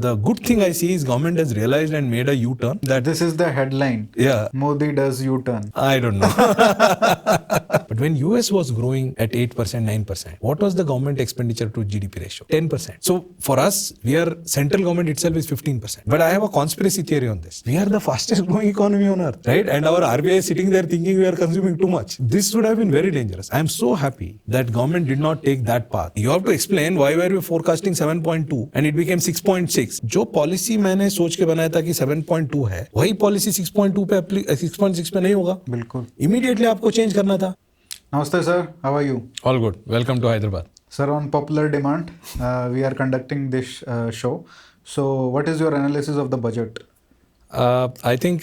The good thing I see is government has realized and made a U-turn. That this is the headline. Yeah. Modi does U-turn. I don't know. But when US was growing at 8%, 9%, what was the government expenditure to GDP ratio? 10%. So for us, central government itself is 15%. But I have a conspiracy theory on this. We are the fastest growing economy on earth, right? And our RBI is sitting there thinking we are consuming too much. This would have been very dangerous. I am so happy that government did not take that path. You have to explain why were we forecasting 7.2 and it became 6.6. जो policy मैंने सोच के बनाया था कि 7.2 है, वही policy 6.2 पे 6.6 पे नहीं होगा. बिल्कुल. Immediately आपको चेंज करना था. Namaste sir, how are you? All good. Welcome to Hyderabad. Sir, on popular demand, we are conducting this show. So, what is your analysis of the budget? I think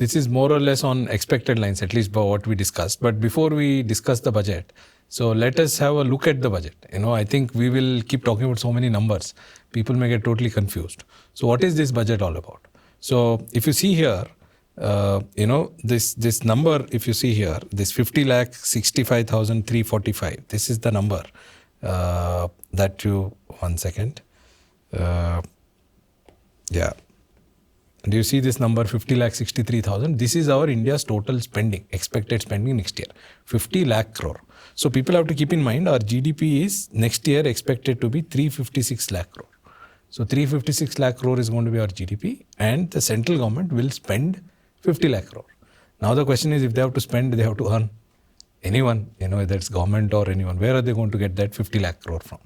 this is more or less on expected lines, at least by what we discussed. But before we discuss the budget, so let us have a look at the budget. I think we will keep talking about so many numbers. People may get totally confused. So what is this budget all about? So if you see here, this number, if you see here, this 50,65,345, this is the number that you, 1 second. Yeah. Do you see this number 50,63,000? This is our India's total spending, expected spending next year, 50 lakh crore. So people have to keep in mind our GDP is next year expected to be 356 lakh crore. So 356 lakh crore is going to be our GDP and the central government will spend 50 lakh crore. Now the question is if they have to spend, they have to earn. Anyone, whether it's government or anyone, where are they going to get that 50 lakh crore from?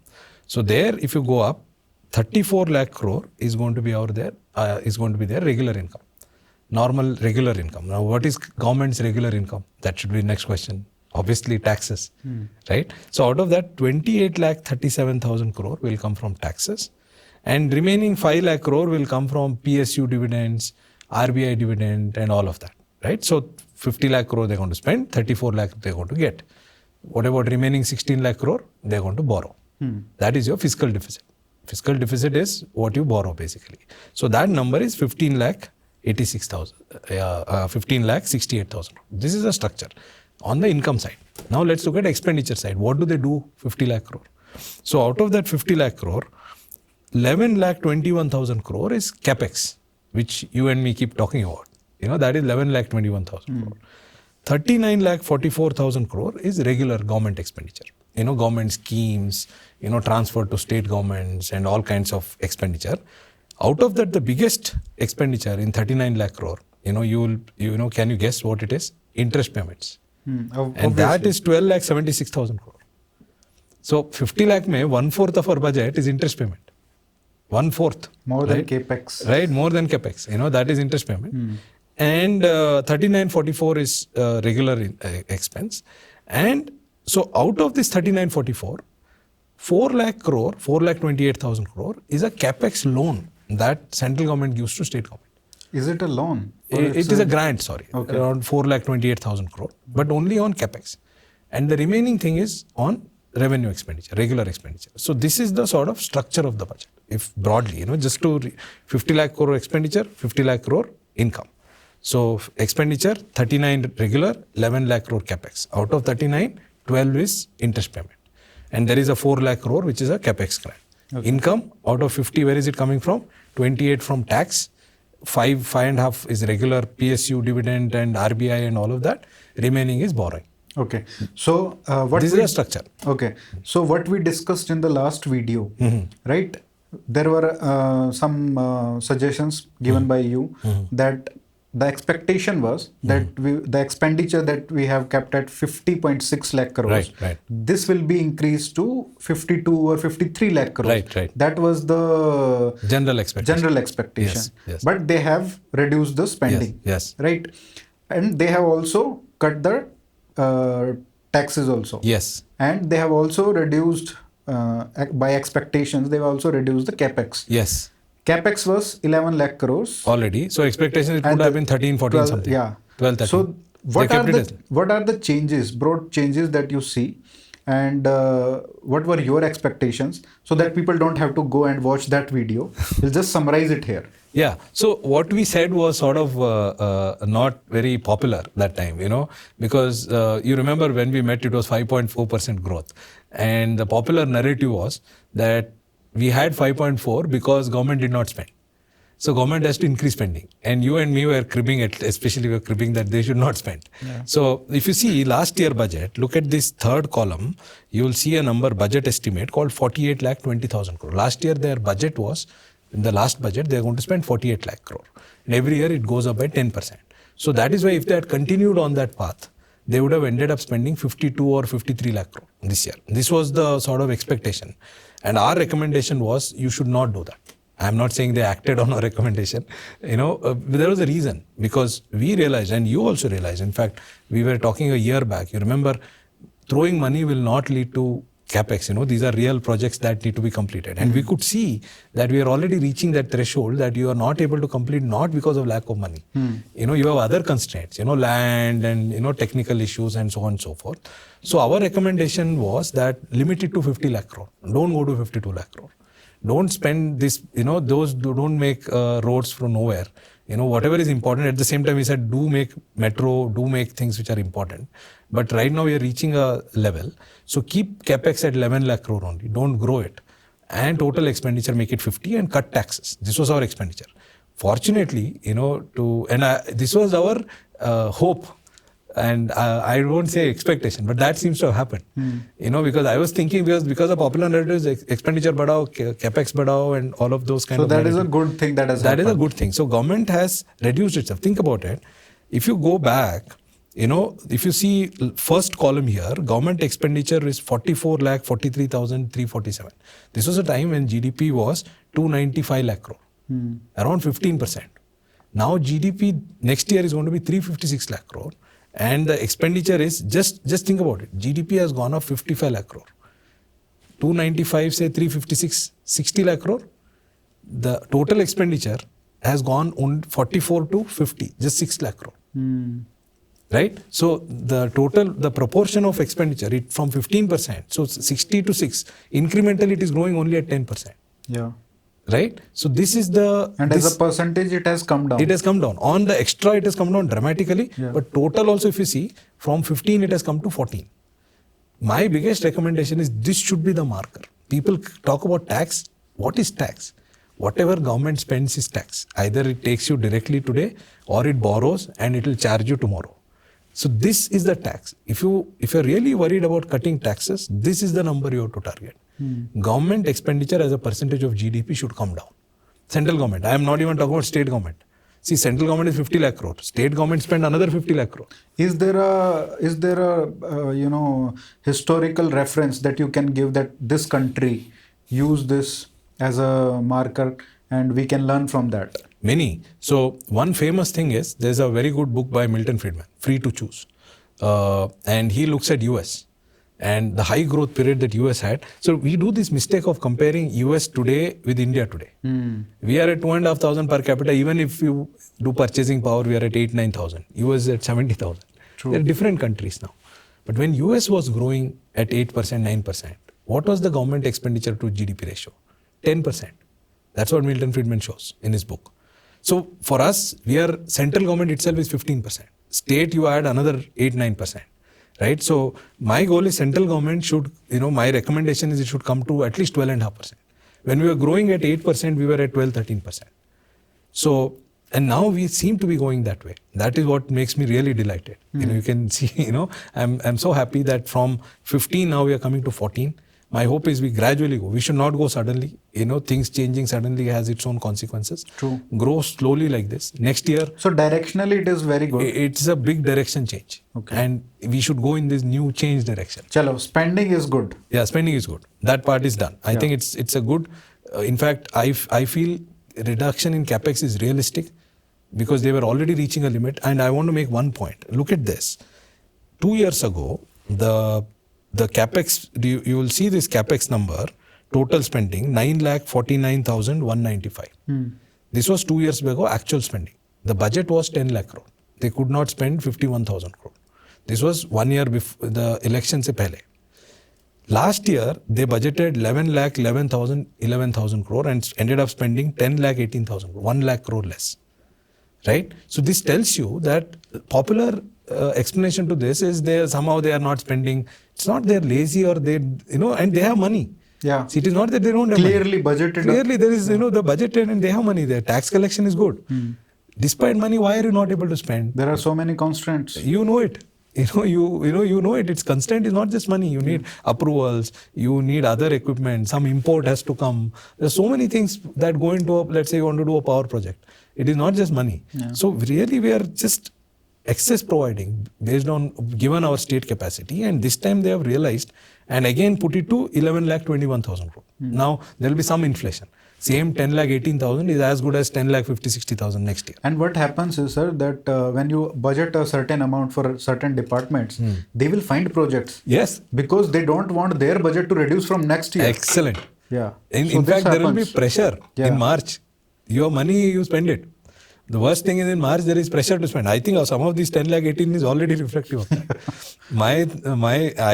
So there, if you go up, 34 lakh crore is going to be their regular income, normal regular income. Now, what is government's regular income? That should be the next question. Obviously, taxes, right? So out of that, 28 lakh 37,000 crore will come from taxes, and remaining 5 lakh crore will come from PSU dividends, RBI dividend, and all of that, right? So 50 lakh crore they're going to spend, 34 lakh they're going to get. What about remaining 16 lakh crore? They're going to borrow. That is your fiscal deficit. Fiscal deficit is what you borrow basically. So that number is 15 lakh 68,000. This is a structure on the income side. Now let's look at expenditure side. What do they do 50 lakh crore? So out of that 50 lakh crore, 11 lakh 21,000 crore is capex, which you and me keep talking about. That is 11 lakh 21,000 crore. 39 lakh 44,000 crore is regular government expenditure. Government schemes, transfer to state governments and all kinds of expenditure. Out of that, the biggest expenditure in 39 lakh crore, can you guess what it is? Interest payments. And that is 12 lakh 76,000 crore. So 50 lakh mein 1/4 of our budget is interest payment. 1/4. More than capex. Right, more than capex. That is interest payment. And 3944 is regular expense. And so out of this 3944, 4 lakh 28,000 crore is a capex loan that central government gives to state government. Is it a loan? It is a grant, okay. Around 4 lakh 28,000 crore, but only on capex. And the remaining thing is on revenue expenditure, regular expenditure. So this is the sort of structure of the budget. If broadly, just to 50 lakh crore expenditure, 50 lakh crore income. So expenditure, 39 regular, 11 lakh crore capex. Out of 39, 12 is interest payment. And there is a 4 lakh crore, which is a capex grant. Okay. Income, out of 50, where is it coming from? 28 from tax, 5.5 is regular PSU dividend and RBI and all of that. Remaining is borrowing. Okay. So, this is the structure. Okay. So, what we discussed in the last video, right? There were some suggestions given by you that the expectation was that the expenditure that we have kept at 50.6 lakh crores, right. This will be increased to 52 or 53 lakh crores. Right. That was the general expectation. Yes. But they have reduced the spending. Yes. Right. And they have also cut the taxes also. Yes. And they have also reduced, by expectations, they have also reduced the capex. Yes. Capex was 11 lakh crores. Already. So expectation it would have been 13, 14 12, something. Yeah. 12, 13. So what are the changes, broad changes that you see, and what were your expectations, so that people don't have to go and watch that video? We'll just summarize it here. Yeah. So what we said was sort of not very popular that time, because you remember when we met, it was 5.4% growth. And the popular narrative was that we had 5.4 because government did not spend. So government has to increase spending, and you and me were cribbing it, especially we were cribbing that they should not spend. Yeah. So if you see last year budget, look at this third column, you will see a number budget estimate called 48 lakh 20,000 crore. Last year their budget was, in the last budget, they are going to spend 48 lakh crore. And every year it goes up by 10%. So that is why if they had continued on that path, they would have ended up spending 52 or 53 lakh crore this year. This was the sort of expectation. And our recommendation was, you should not do that. I'm not saying they acted on our recommendation. There was a reason, because we realized, and you also realized, in fact, we were talking a year back, you remember, throwing money will not lead to capex. These are real projects that need to be completed. And we could see that we are already reaching that threshold that you are not able to complete, not because of lack of money. You have other constraints, land and, technical issues and so on and so forth. So our recommendation was that limit it to 50 lakh crore. Don't go to 52 lakh crore. Don't spend this, those don't make roads from nowhere. Whatever is important. At the same time, we said, do make metro, do make things which are important. But right now we are reaching a level. So keep capex at 11 lakh crore only. Don't grow it. And total expenditure, make it 50 and cut taxes. This was our expenditure. Fortunately, this was our hope. And I won't say expectation, but that seems to have happened. Because I was thinking, because of popular narratives, expenditure badao, capex badao, and all of those kind of. So that narratives. is a good thing that has happened. That is a good thing. So government has reduced itself. Think about it. If you go back, if you see first column here, government expenditure is 44 lakh 43,347. This was a time when GDP was 295 lakh crore, around 15%. Now GDP next year is going to be 356 lakh crore. And the expenditure is, just think about it, GDP has gone up 55 lakh crore. 295 say 356, 60 lakh crore. The total expenditure has gone on 44 to 50, just 6 lakh crore. Right? So the proportion of expenditure from 15%, so 60 to 6, incrementally it is growing only at 10%. Yeah. Right? So this is as a percentage, it has come down. It has come down. On the extra, it has come down dramatically. Yeah. But total also, if you see, from 15, it has come to 14. My biggest recommendation is this should be the marker. People talk about tax. What is tax? Whatever government spends is tax. Either it takes you directly today or it borrows and it will charge you tomorrow. So this is the tax. If you're really worried about cutting taxes, this is the number you have to target. Government expenditure as a percentage of GDP should come down. Central government. I am not even talking about state government. See, central government is 50 lakh crore. State government spend another 50 lakh crore. Is there a historical reference that you can give that this country use this as a marker and we can learn from that? Many. So one famous thing is, there's a very good book by Milton Friedman, Free to Choose. And he looks at US and the high growth period that US had. So we do this mistake of comparing US today with India today. We are at 2,500 per capita. Even if you do purchasing power, we are at 8,000-9,000. US is at 70,000. They're different countries now. But when US was growing at 8%, 9%, what was the government expenditure to GDP ratio? 10%. That's what Milton Friedman shows in his book. So for us, central government itself is 15%. State, you add another 8-9%. Right? So my goal is central government should, my recommendation is it should come to at least 12.5%. When we were growing at 8%, we were at 12-13%. So, and now we seem to be going that way. That is what makes me really delighted. You can see, I'm so happy that from 15 now we are coming to 14. My hope is we gradually go. We should not go suddenly. Things changing suddenly has its own consequences. True. Grow slowly like this. Next year. So directionally it is very good. It's a big direction change. Okay. And we should go in this new change direction. Chalo, spending is good. Yeah, spending is good. That part is done. I think it's a good, in fact, I feel reduction in capex is realistic because they were already reaching a limit. And I want to make one point. Look at this. 2 years ago, the capex, you will see this capex number, total spending, 9,49,195. This was 2 years ago, actual spending. The budget was 10 lakh crore. They could not spend 51,000 crore. This was 1 year before the election se pehle. Last year, they budgeted 11,11,000 crore and ended up spending 10,18,000 crore, 1 lakh crore less. Right? So this tells you that popular explanation to this is somehow they are not spending. It's not they're lazy or and they have money. Yeah. See, it is not that they don't have money. Clearly budgeted. Clearly, there is, the budget and they have money there. Tax collection is good. Despite money, why are you not able to spend? There are so many constraints. You know it. You know it. It's constraint is not just money. You need approvals. You need other equipment. Some import has to come. There's so many things that go into let's say you want to do a power project. It is not just money. Yeah. So really we are just excess providing based on given our state capacity, and this time they have realized and again put it to 11,21,000 crore. Now there will be some inflation. Same 10,18,000 is as good as 10,50,60,000 next year. And what happens is, sir, that when you budget a certain amount for certain departments, they will find projects. Yes. Because they don't want their budget to reduce from next year. Excellent. Yeah. In fact, there will be pressure in March. Your money, you spend it. The worst thing is in March, there is pressure to spend. I think some of these 10,18,000 is already reflective of that. I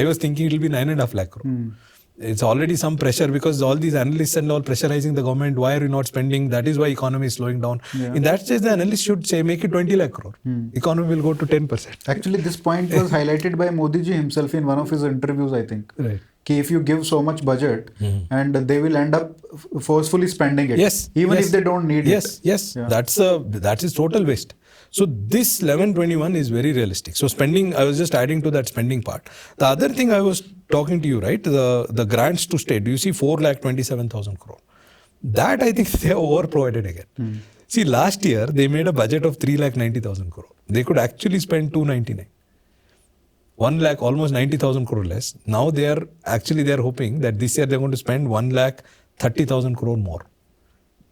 was thinking it will be 9.5 lakh crore. It's already some pressure because all these analysts and all pressurizing the government. Why are you not spending? That is why economy is slowing down. Yeah. In that case, the analyst should say make it 20 lakh crore. Economy will go to 10%. Actually, this point was highlighted by Modiji himself in one of his interviews, I think. Right. If you give so much budget and they will end up forcefully spending it. Yes. Even if they don't need it. Yes. Yeah. That is total waste. So this 1121 is very realistic. So spending, I was just adding to that spending part. The other thing I was talking to you, right? The grants to state. Do you see 4,27,000 crore? That I think they have over provided again. See, last year they made a budget of 3,90,000 crore. They could actually spend 299. 1 lakh, almost 90,000 crore less. Now they are hoping that this year they're going to spend 1,30,000 crore more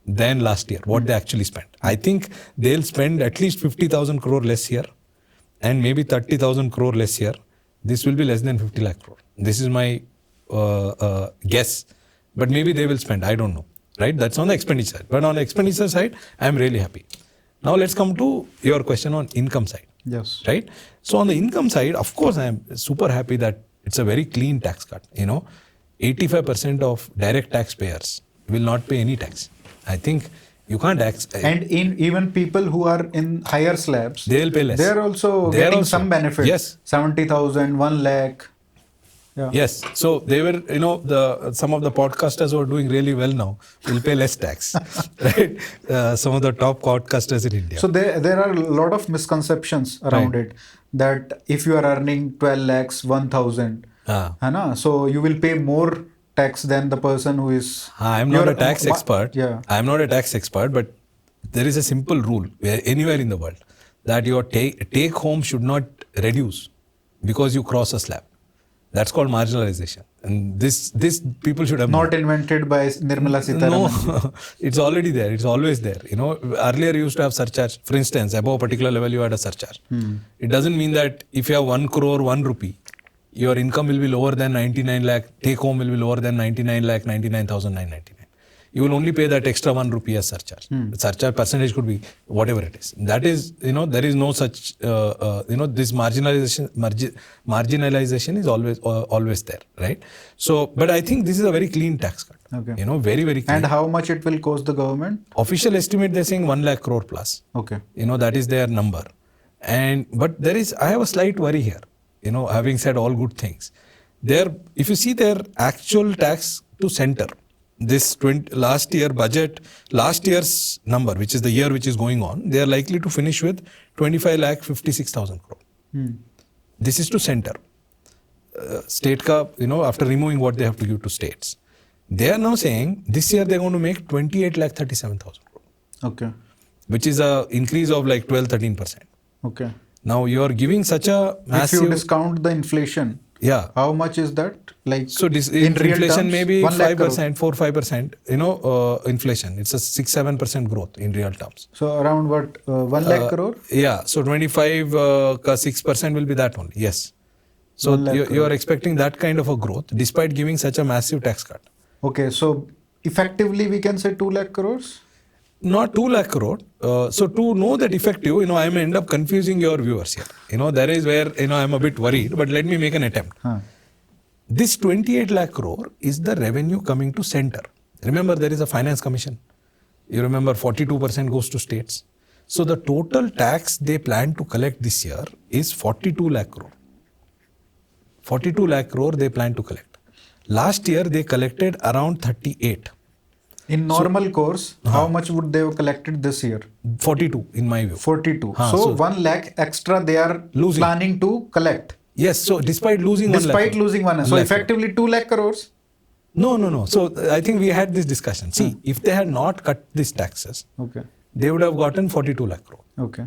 than last year, what they actually spent. I think they'll spend at least 50,000 crore less here and maybe 30,000 crore less here. This will be less than 50 lakh crore. This is my guess. But maybe they will spend. I don't know. Right? That's on the expenditure side. But on the expenditure side, I'm really happy. Now let's come to your question on income side. Yes. Right? So on the income side, of course, I am super happy that it's a very clean tax cut. 85% of direct taxpayers will not pay any tax. I think you can't and even people who are in higher slabs, they'll pay less. They're also getting some benefit. Yes. 70,000, 1 lakh. Yeah. Yes. So they were, some of the podcasters who are doing really well now will pay less tax. Right? Some of the top podcasters in India. So there are a lot of misconceptions around it. That if you are earning 12 lakhs, 1,000, so you will pay more tax than the person who is... I'm not a tax expert. Yeah. I'm not a tax expert, but there is a simple rule anywhere in the world that your take home should not reduce because you cross a slab. That's called marginalization. And this people should have not invented by Nirmala Sitharaman. No, it's already there. It's always there. Earlier you used to have surcharge. For instance, above a particular level you had a surcharge. It doesn't mean that if you have 1 crore, 1 rupee, your income will be lower than 99 lakh, take home will be lower than 99 lakh, 99,999. You will only pay that extra 1 rupee as surcharge. The surcharge percentage could be whatever it is. That is, there is no such, this marginalization is always there, right? So, but I think this is a very clean tax cut. Okay. Very, very clean. And how much it will cost the government? Official estimate, they're saying 1 lakh crore plus. Okay. That is their number. But I have a slight worry here. Having said all good things, if you see their actual tax to center, this last year's number, which is the year which is going on, they are likely to finish with 25,56,000 crore. This is to center. State ka, after removing what they have to give to states. They are now saying this year they are going to make 28,37,000 crore. Okay. Which is an increase of like 12-13%. Okay. Now you are giving such a massive... If you discount the inflation, how much is that? So in inflation maybe 5%, 4-5%, inflation. It's a 6-7% growth in real terms. So around what, 1 lakh crore? Yeah, so 6% will be that only, yes. So you are expecting that kind of a growth despite giving such a massive tax cut. Okay, so effectively we can say 2 lakh crores? Not 2 lakh crore. So to know that effective, I may end up confusing your viewers here. That is where, I'm a bit worried, but let me make an attempt. This 28 lakh crore is the revenue coming to center. Remember, there is a finance commission. You remember 42% goes to states. So the total tax they plan to collect this year is 42 lakh crore. 42 lakh crore they plan to collect. Last year they collected around 38. In normal course, how much would they have collected this year? 42 in my view. 42. Haan, So 1 lakh extra they are losing. planning to collect. Yes, so despite losing 1 lakh. Despite losing 1 lakh. So effectively 2 lakh crores. No. So I think we had this discussion. See, if they had not cut these taxes, Okay. they would have gotten 42 lakh crore. Okay.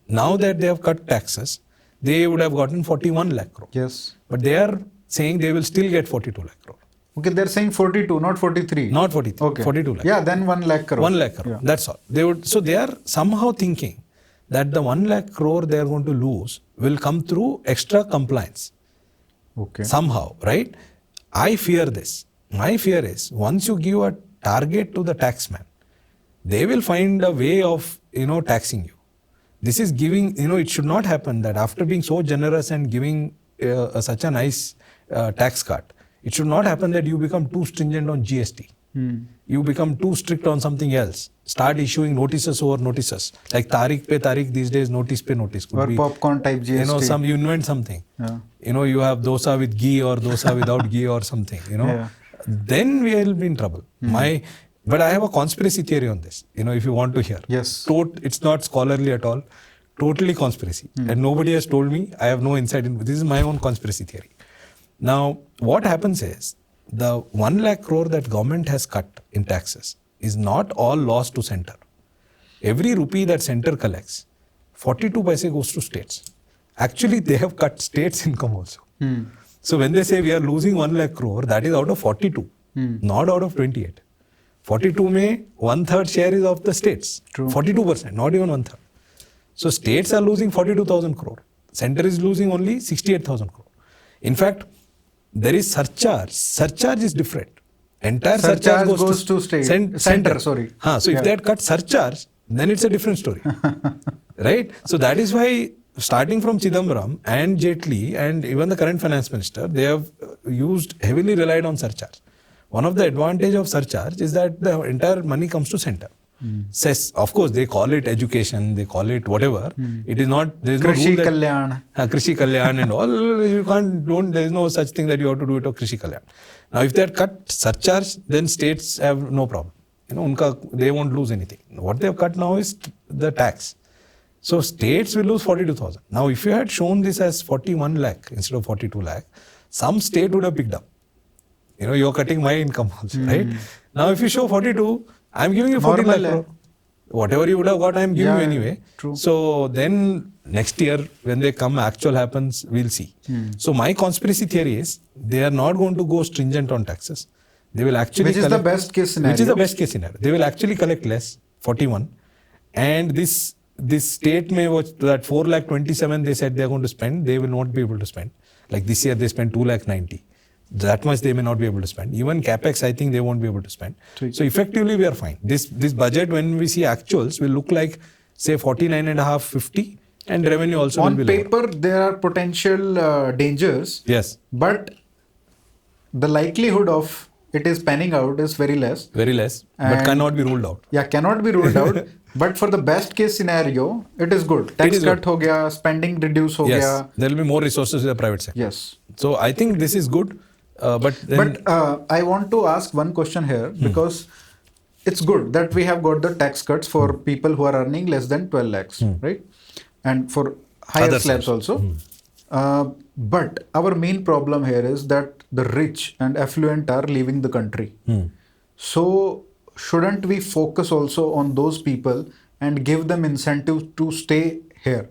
Now that they have cut taxes, they would have gotten 41 lakh crore. Yes. But they are saying they will still get 42 lakh crore. Okay, they're saying 42, not 43. Not 43. Okay. 42 lakh. Yeah, then 1 lakh crore. 1 lakh crore. Yeah. That's all. So they are somehow thinking that the 1 lakh crore they are going to lose will come through extra compliance. Okay. Somehow, right? I fear this. My fear is once you give a target to the taxman, they will find a way of, taxing you. This is giving, it should not happen that after being so generous and giving such a nice tax cut, it should not happen that you become too stringent on GST. You become too strict on something else. Start issuing notices over notices. Like Tariq pe Tariq these days, notice pe notice. Could Or be, popcorn type GST. you invent something. Yeah. You have dosa with ghee or dosa without ghee or something, Yeah. Then we will be in trouble. But I have a conspiracy theory on this, if you want to hear. Yes. It's not scholarly at all. Totally conspiracy. And nobody has told me. I have no insight in this is my own conspiracy theory. Now, what happens is the 1 lakh crore that government has cut in taxes is not all lost to center. Every rupee that center collects, 42 paise goes to states. Actually, they have cut states' income also. So when they say we are losing 1 lakh crore, that is out of 42, not out of 28. 42 mein 1/3 share is of the states. True. 42%, not even 1/3. So states are losing 42,000 crore. Center is losing only 68,000 crore. In fact, there is surcharge. Surcharge is different. Entire surcharge goes to center. Sorry. So if they had cut surcharge, then it's a different story. Right? So that is why starting from Chidambaram and Jaitley and even the current finance minister, they have heavily relied on surcharge. One of the advantage of surcharge is that the entire money comes to center. Cess, of course, they call it education, they call it whatever. It is not, there is no Krishi rule that, Kalyan. Krishi Kalyan and all, there is no such thing that you have to do it of Krishi Kalyan. Now, if they had cut surcharge, then states have no problem. They won't lose anything. What they have cut now is the tax. So states will lose 42,000. Now, if you had shown this as 41 lakh instead of 42 lakh, some state would have picked up. You're cutting my income also, right? Now, if you show 42, I'm giving you 14 lakh crore. Whatever you would have got, I'm giving you anyway. True. So then next year, when they come, actual happens, we'll see. So my conspiracy theory is they are not going to go stringent on taxes. They will actually Which is the best case scenario. Which is the best case scenario. They will actually collect less, 41. And this state may watch that 4 lakh 27 they said they are going to spend, they will not be able to spend. Like this year they spent 2 lakh 90. That much they may not be able to spend. Even capex, I think they won't be able to spend. So effectively we are fine. This budget, when we see actuals, will look like say 49.5, 50, and revenue also will be lower. On paper, there are potential dangers. Yes. But the likelihood of it is panning out is very less. Very less, but cannot be ruled out. Yeah, cannot be ruled out. But for the best case scenario, it is good. Tax cut ho gaya, spending reduce ho gaya. There will be more resources in the private sector. Yes. So I think this is good. But I want to ask one question here, because it's good that we have got the tax cuts for people who are earning less than 12 lakhs, right? And for higher Other slabs also. But our main problem here is that the rich and affluent are leaving the country. So shouldn't we focus also on those people and give them incentive to stay here?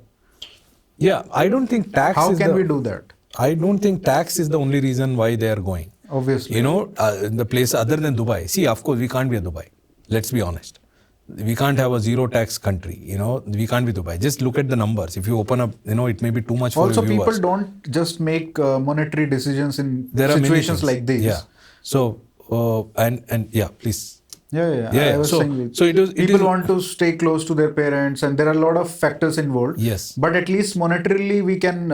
Yeah, I don't think tax How is can we do that? I don't think tax is the only reason why they are going. Obviously. In the place other than Dubai. See, of course, we can't be a Dubai. Let's be honest. We can't have a zero tax country. We can't be Dubai. Just look at the numbers. If you open up, it may be too much for also, your viewers. people don't just make monetary decisions in There situations like these. Yeah. So, yeah, please. Yeah. I was saying people want to stay close to their parents, and there are a lot of factors involved. Yes. But at least monetarily, we can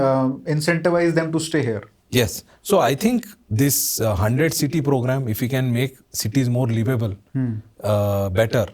incentivize them to stay here. Yes. So I think this 100 city program, if we can make cities more livable, better,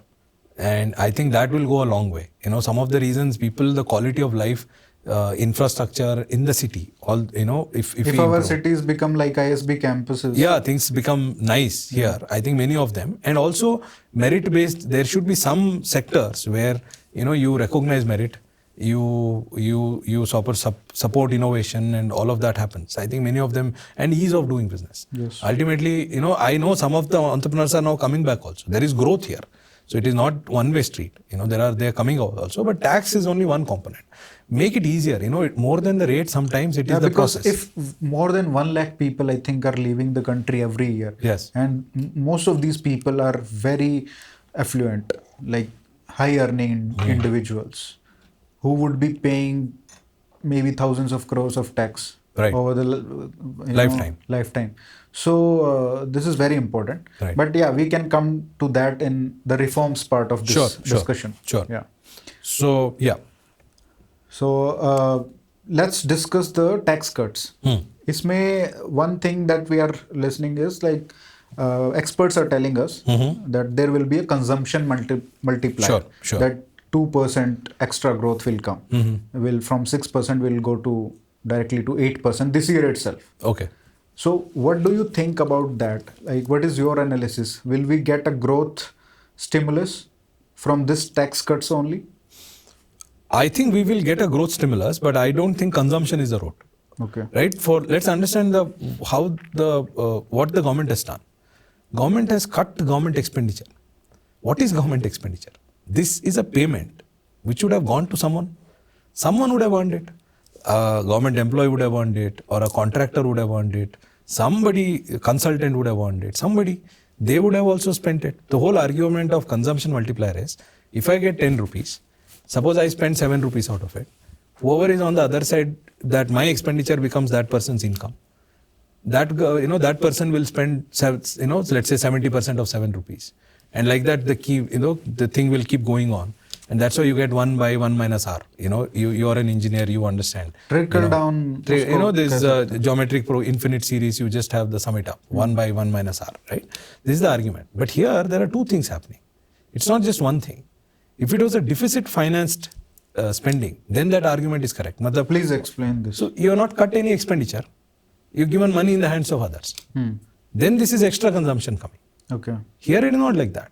and I think that will go a long way. Some of the reasons the quality of life infrastructure in the city. All if If we our improve. cities become like ISB campuses. Yeah, things become nice here. I think many of them, and also merit based. There should be some sectors where you recognize merit, you support innovation, and all of that happens. I think many of them, and ease of doing business. Yes. Ultimately, I know some of the entrepreneurs are now coming back also. There is growth here. So it is not one-way street. They're coming out also, but tax is only one component. Make it easier. More than the rate, sometimes it is the because process. if more than 1 lakh people, I think, are leaving the country every year. Yes. And most of these people are very affluent, like high-earning individuals, who would be paying maybe thousands of crores of tax over the lifetime. So this is very important. Right. But yeah, we can come to that in the reforms part of this discussion. Sure. Yeah. So yeah. So let's discuss the tax cuts. Isme one thing that we are listening is like experts are telling us that there will be a consumption multiplier. Sure. That 2% extra growth will come. Will from 6% will go to directly to 8% this year itself. Okay. So what do you think about that? Like, what is your analysis? Will we get a growth stimulus from this tax cuts only? I think we will get a growth stimulus, but I don't think consumption is the road. Okay. Right? Let's understand what the government has done. Government has cut government expenditure. What is government expenditure? This is a payment which would have gone to someone. Someone would have earned it. A government employee would have earned it, or a contractor would have earned it. Somebody, a consultant would have earned it. Somebody, they would have also spent it. The whole argument of consumption multiplier is, if I get 10 rupees, suppose I spend 7 rupees out of it, whoever is on the other side, that my expenditure becomes that person's income. That person will spend, let's say 70% of 7 rupees. And like that, the thing will keep going on. And that's why you get 1 by 1 minus R. You are an engineer, you understand. Trickle down. This geometric infinite series, you just have the sum it up. 1 by 1 minus R, right? This is the argument. But here, there are two things happening. It's not just one thing. If it was a deficit financed spending, then that argument is correct. Please explain this. So you have not cut any expenditure. You've given money in the hands of others. Then this is extra consumption coming. Okay. Here it is not like that.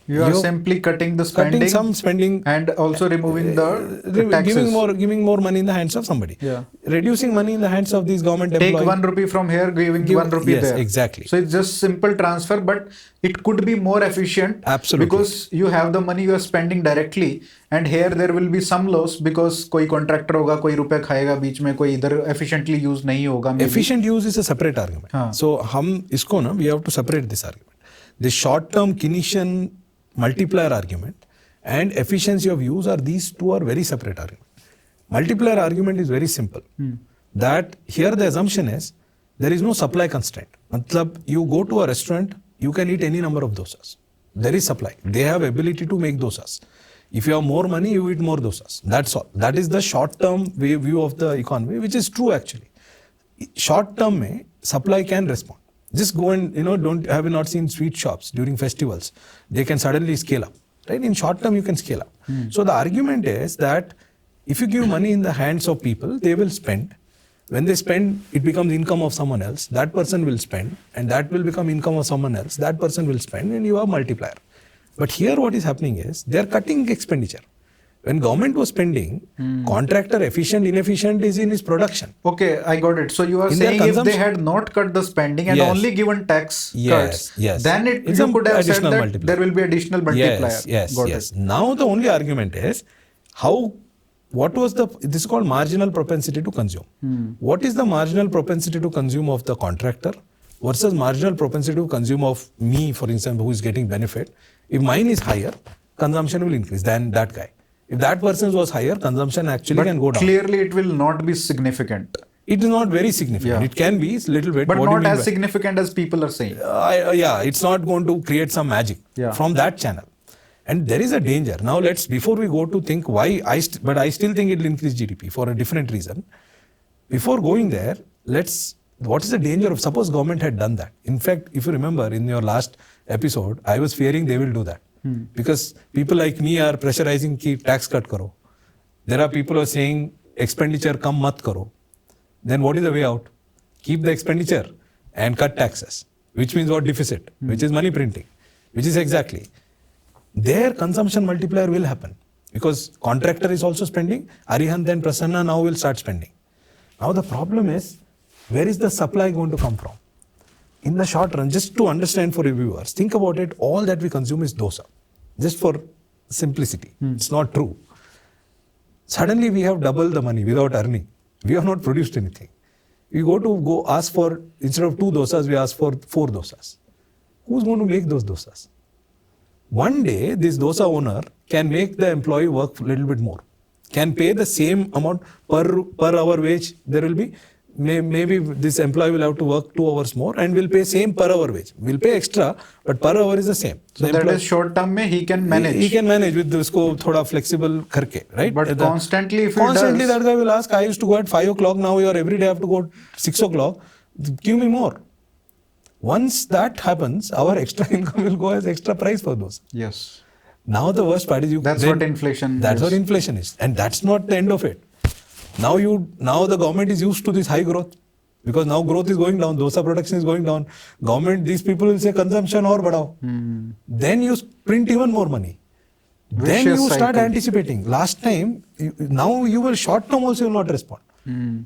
You are simply cutting the spending, cutting some spending, and also removing the taxes. Giving more money in the hands of somebody. Yeah. Reducing money in the hands of these government employees. Take 1 rupee from here, give 1 rupee there. Yes, exactly. So it's just simple transfer, but it could be more efficient. Absolutely. Because you have the money you are spending directly, and here there will be some loss because कोई contractor होगा, कोई रुपए खाएगा बीच में, कोई इधर efficiently use नहीं होगा. Efficient use is a separate argument. So we have to separate this argument. The short-term Keynesian multiplier argument and efficiency of use these two are very separate arguments. Multiplier argument is very simple. That here the assumption is there is no supply constraint. Matlab, you go to a restaurant, you can eat any number of dosas. There is supply. They have ability to make dosas. If you have more money, you eat more dosas. That's all. That is the short-term view of the economy, which is true actually. Short-term mein, supply can respond. Just go and, have you not seen sweet shops during festivals? They can suddenly scale up, right? In short term, you can scale up. So the argument is that if you give money in the hands of people, they will spend. When they spend, it becomes income of someone else. That person will spend, and that will become income of someone else. That person will spend, and you have multiplier. But here what is happening is, they are cutting expenditure. When government was spending, contractor efficient, inefficient is in his production. Okay, I got it. So you are saying if they had not cut the spending and only given tax cuts, then you could have said that there will be additional multiplier. Yes. Now the only argument is this is called marginal propensity to consume. What is the marginal propensity to consume of the contractor versus marginal propensity to consume of me, for instance, who is getting benefit? If mine is higher, consumption will increase than that guy. If that person's was higher, consumption actually can go down. Clearly, it will not be significant. It is not very significant. It can be a little bit. But not as significant as people are saying. It's not going to create some magic from that channel. And there is a danger. Now, before we go to think why, but I still think it will increase GDP for a different reason. Before going there, what is the danger of, suppose government had done that? In fact, if you remember in your last episode, I was fearing they will do that. Because people like me are pressurizing ki tax cut karo. There are people who are saying expenditure kam mat karo, then what is the way out? Keep the expenditure and cut taxes, which means what? Deficit, which is money printing, which is exactly. Their consumption multiplier will happen because contractor is also spending, Arihant and Prasanna now will start spending. Now the problem is, where is the supply going to come from? In the short run, just to understand for reviewers, think about it, all that we consume is dosa. Just for simplicity. It's not true. Suddenly we have double the money without earning. We have not produced anything. We go ask for, instead of 2 dosas, we ask for 4 dosas. Who's going to make those dosas? One day, this dosa owner can make the employee work a little bit more. Can pay the same amount per hour wage. There will be, maybe this employee will have to work 2 hours more and will pay same per hour wage. Will pay extra, but per hour is the same. So that is short term mein he can manage. He can manage with usko thoda flexible karke, right? But constantly if constantly that guy will ask, I used to go at 5 o'clock, now you are every day have to go 6 o'clock. Give me more. Once that happens, our extra income will go as extra price for those. Yes. Now the worst part is That's what inflation is. And that's not the end of it. Now the government is used to this high growth. Because now growth is going down, dosa production is going down. Government, these people will say consumption or badao. Then you print even more money. Then you start anticipating. Last time, now you will short term also will not respond.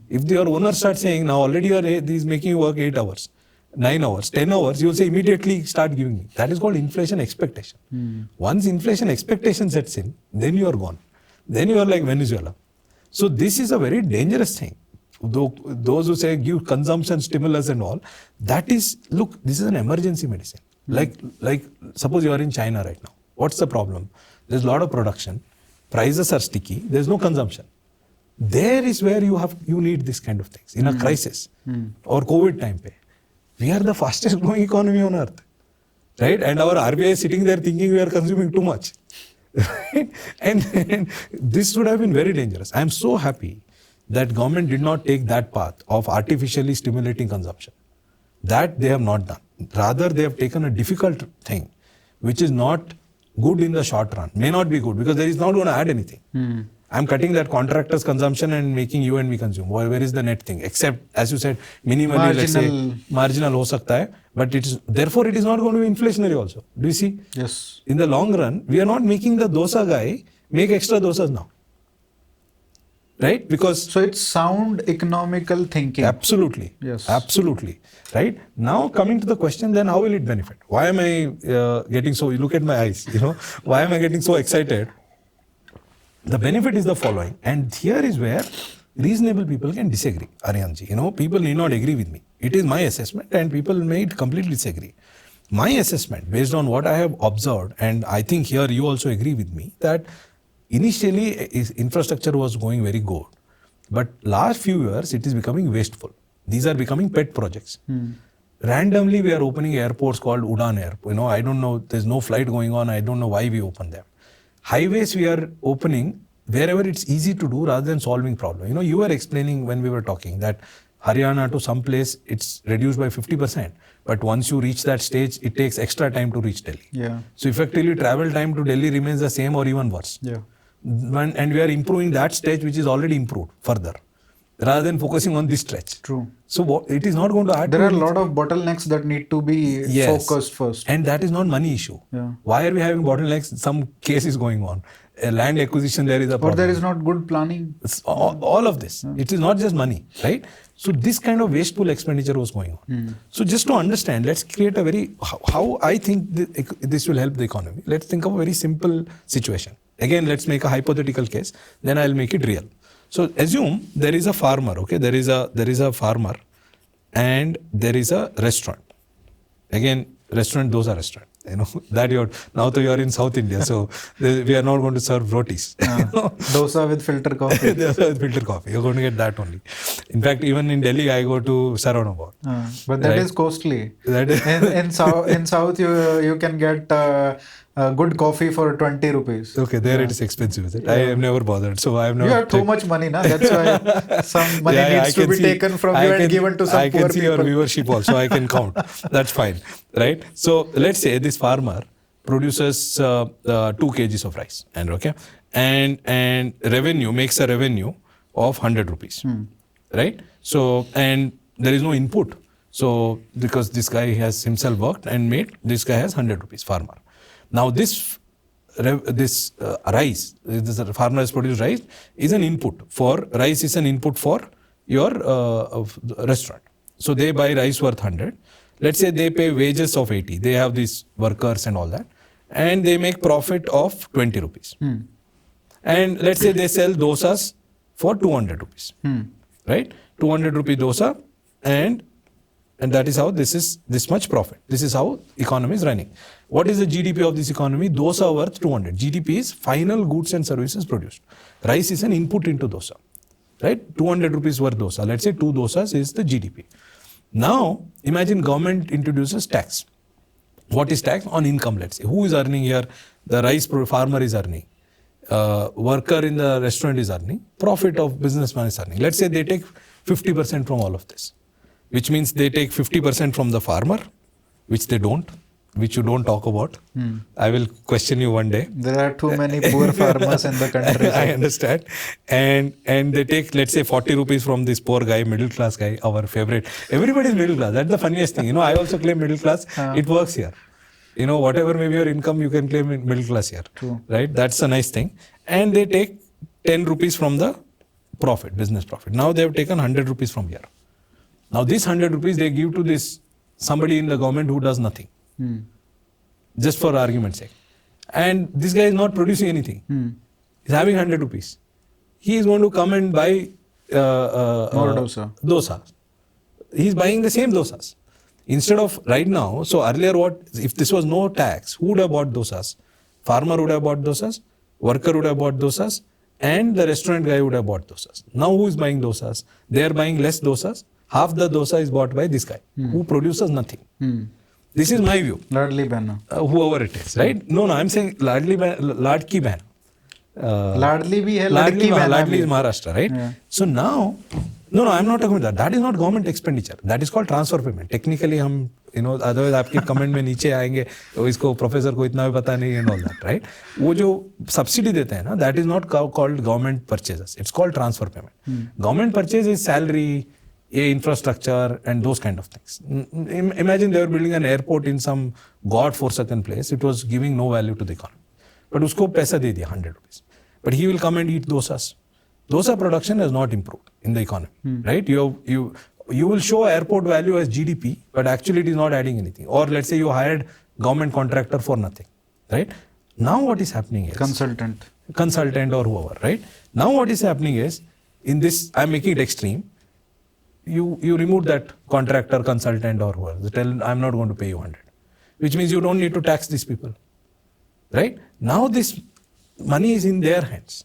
If your owner starts saying, now already is making you work 8 hours, 9 hours, 10 hours, you will say immediately start giving me. That is called inflation expectation. Once inflation expectation sets in, then you are gone. Then you are like Venezuela. So this is a very dangerous thing. Those who say give consumption stimulus and all, that is, look, this is an emergency medicine. Like suppose you are in China right now. What's the problem? There's a lot of production. Prices are sticky. There's no consumption. There is where you need this kind of things in a crisis or COVID time pe. We are the fastest growing economy on earth, right? And our RBI is sitting there thinking we are consuming too much. Right? And this would have been very dangerous. I am so happy that government did not take that path of artificially stimulating consumption. That they have not done. Rather, they have taken a difficult thing, which is not good in the short run. May not be good because there is not going to add anything. I'm cutting that contractor's consumption and making you and me consume. Where is the net thing? Except, as you said, minimally, let's say, marginal ho sakta hai, but therefore it is not going to be inflationary also. Do you see? Yes. In the long run, we are not making the dosa guy make extra dosas now. Right? Because... So it's sound economical thinking. Absolutely. Yes. Absolutely. Right? Now coming to the question, then how will it benefit? Why am I getting so... You look at my eyes, why am I getting so excited? The benefit is the following, and here is where reasonable people can disagree, Aryanji. People need not agree with me. It is my assessment and people may completely disagree. My assessment, based on what I have observed, and I think here you also agree with me, that initially infrastructure was going very good. But last few years, it is becoming wasteful. These are becoming pet projects. Randomly, we are opening airports called Udan Airport. I don't know, there's no flight going on. I don't know why we open them. Highways we are opening wherever it's easy to do rather than solving problem. You were explaining when we were talking that Haryana to some place it's reduced by 50%. But once you reach that stage, it takes extra time to reach Delhi. Yeah. So effectively travel time to Delhi remains the same or even worse. Yeah. And we are improving that stage which is already improved further, rather than focusing on this stretch. True. So it is not going to add. There are a lot of bottlenecks that need to be focused first. And that is not money issue. Yeah. Why are we having bottlenecks? Some case is going on. A land acquisition, there is a problem. Or there is not good planning. It's all of this. Yeah. It is not just money, right? So this kind of wasteful expenditure was going on. So just to understand, let's create a very, how I think this will help the economy. Let's think of a very simple situation. Again, let's make a hypothetical case, then I'll make it real. So assume there is a farmer, okay? There is a farmer and there is a restaurant. Again, restaurant, those are restaurants. That now you are in South India, so we are not going to serve rotis. Dosa with filter coffee. Dosa with filter coffee. You're going to get that only. In fact, even in Delhi, I go to Saravana. But that is costly. In South, you can get good coffee for 20 rupees. Okay, there it is expensive, is it? Yeah. I have never bothered. So I have never. You have too much money, na? That's why some money needs to be taken from you and given to some poor people. I can see your viewership also. I can count. That's fine, right? So let's say this farmer produces 2 kgs of rice, and revenue makes a revenue of 100 rupees, right? So, and there is no input. So, because this guy has himself worked and made, this guy has 100 rupees, farmer. Now, this rice, this farmer has produced rice, is an input for, rice is an input for your restaurant. So, they buy rice worth 100. Let's say they pay wages of 80. They have these workers and all that. And they make profit of 20 rupees. And let's say they sell dosas for 200 rupees. Right? 200 rupee dosa, and that is how this is this much profit. This is how economy is running. What is the GDP of this economy? Dosa worth 200. GDP is final goods and services produced. Rice is an input into dosa. Right? 200 rupees worth dosa. Let's say 2 dosas is the GDP. Now, imagine government introduces tax. What is tax? On income, let's say. Who is earning here? The rice farmer is earning. Worker in the restaurant is earning. Profit of businessman is earning. Let's say they take 50% from all of this. Which means they take 50% from the farmer, which they don't, which you don't talk about. I will question you one day. There are too many poor farmers in the country. I understand. And they take, let's say, 40 rupees from this poor guy, middle class guy, our favorite. Everybody is middle class. That's the funniest thing. I also claim middle class. It works here. Whatever may be your income, you can claim middle class here. True. Right? That's a nice thing. And they take 10 rupees from the profit, business profit. Now they have taken 100 rupees from here. Now this 100 rupees they give to this somebody in the government who does nothing. Just for argument's sake. And this guy is not producing anything. He's having 100 rupees. He is going to come and buy more dosa. He's buying the same dosas. Instead of right now, so earlier if this was no tax, who would have bought dosas? Farmer would have bought dosas, worker would have bought dosas, and the restaurant guy would have bought dosas. Now who is buying dosas? They are buying less dosas. Half the dosa is bought by this guy who produces nothing. This is my view. Ladli Behna. Whoever it is, right? No, I'm saying Ladki Behna. Ladli bhi hai, Ladki Behna. Ladli is Maharashtra, right? Yeah. So now, no, I'm not talking about that. That is not government expenditure. That is called transfer payment. Technically, otherwise आपके comment में नीचे आएंगे, इसको professor को इतना भी पता नहीं and all that, right? वो जो subsidy देते हैं ना, that is not called government purchases. It's called transfer payment. Government purchase is salary, infrastructure and those kind of things. Imagine they were building an airport in some God-forsaken place. It was giving no value to the economy. But उसको पैसा दे दिया 100 rupees. But he will come and eat dosas. Dosa production has not improved in the economy, right? You will show airport value as GDP, but actually it is not adding anything. Or let's say you hired government contractor for nothing, right? Now what is happening is consultant or whoever, right? Now what is happening is, in this, I'm making it extreme. You remove that contractor, consultant or whoever. Tell, I'm not going to pay you 100. Which means you don't need to tax these people. Right? Now this money is in their hands.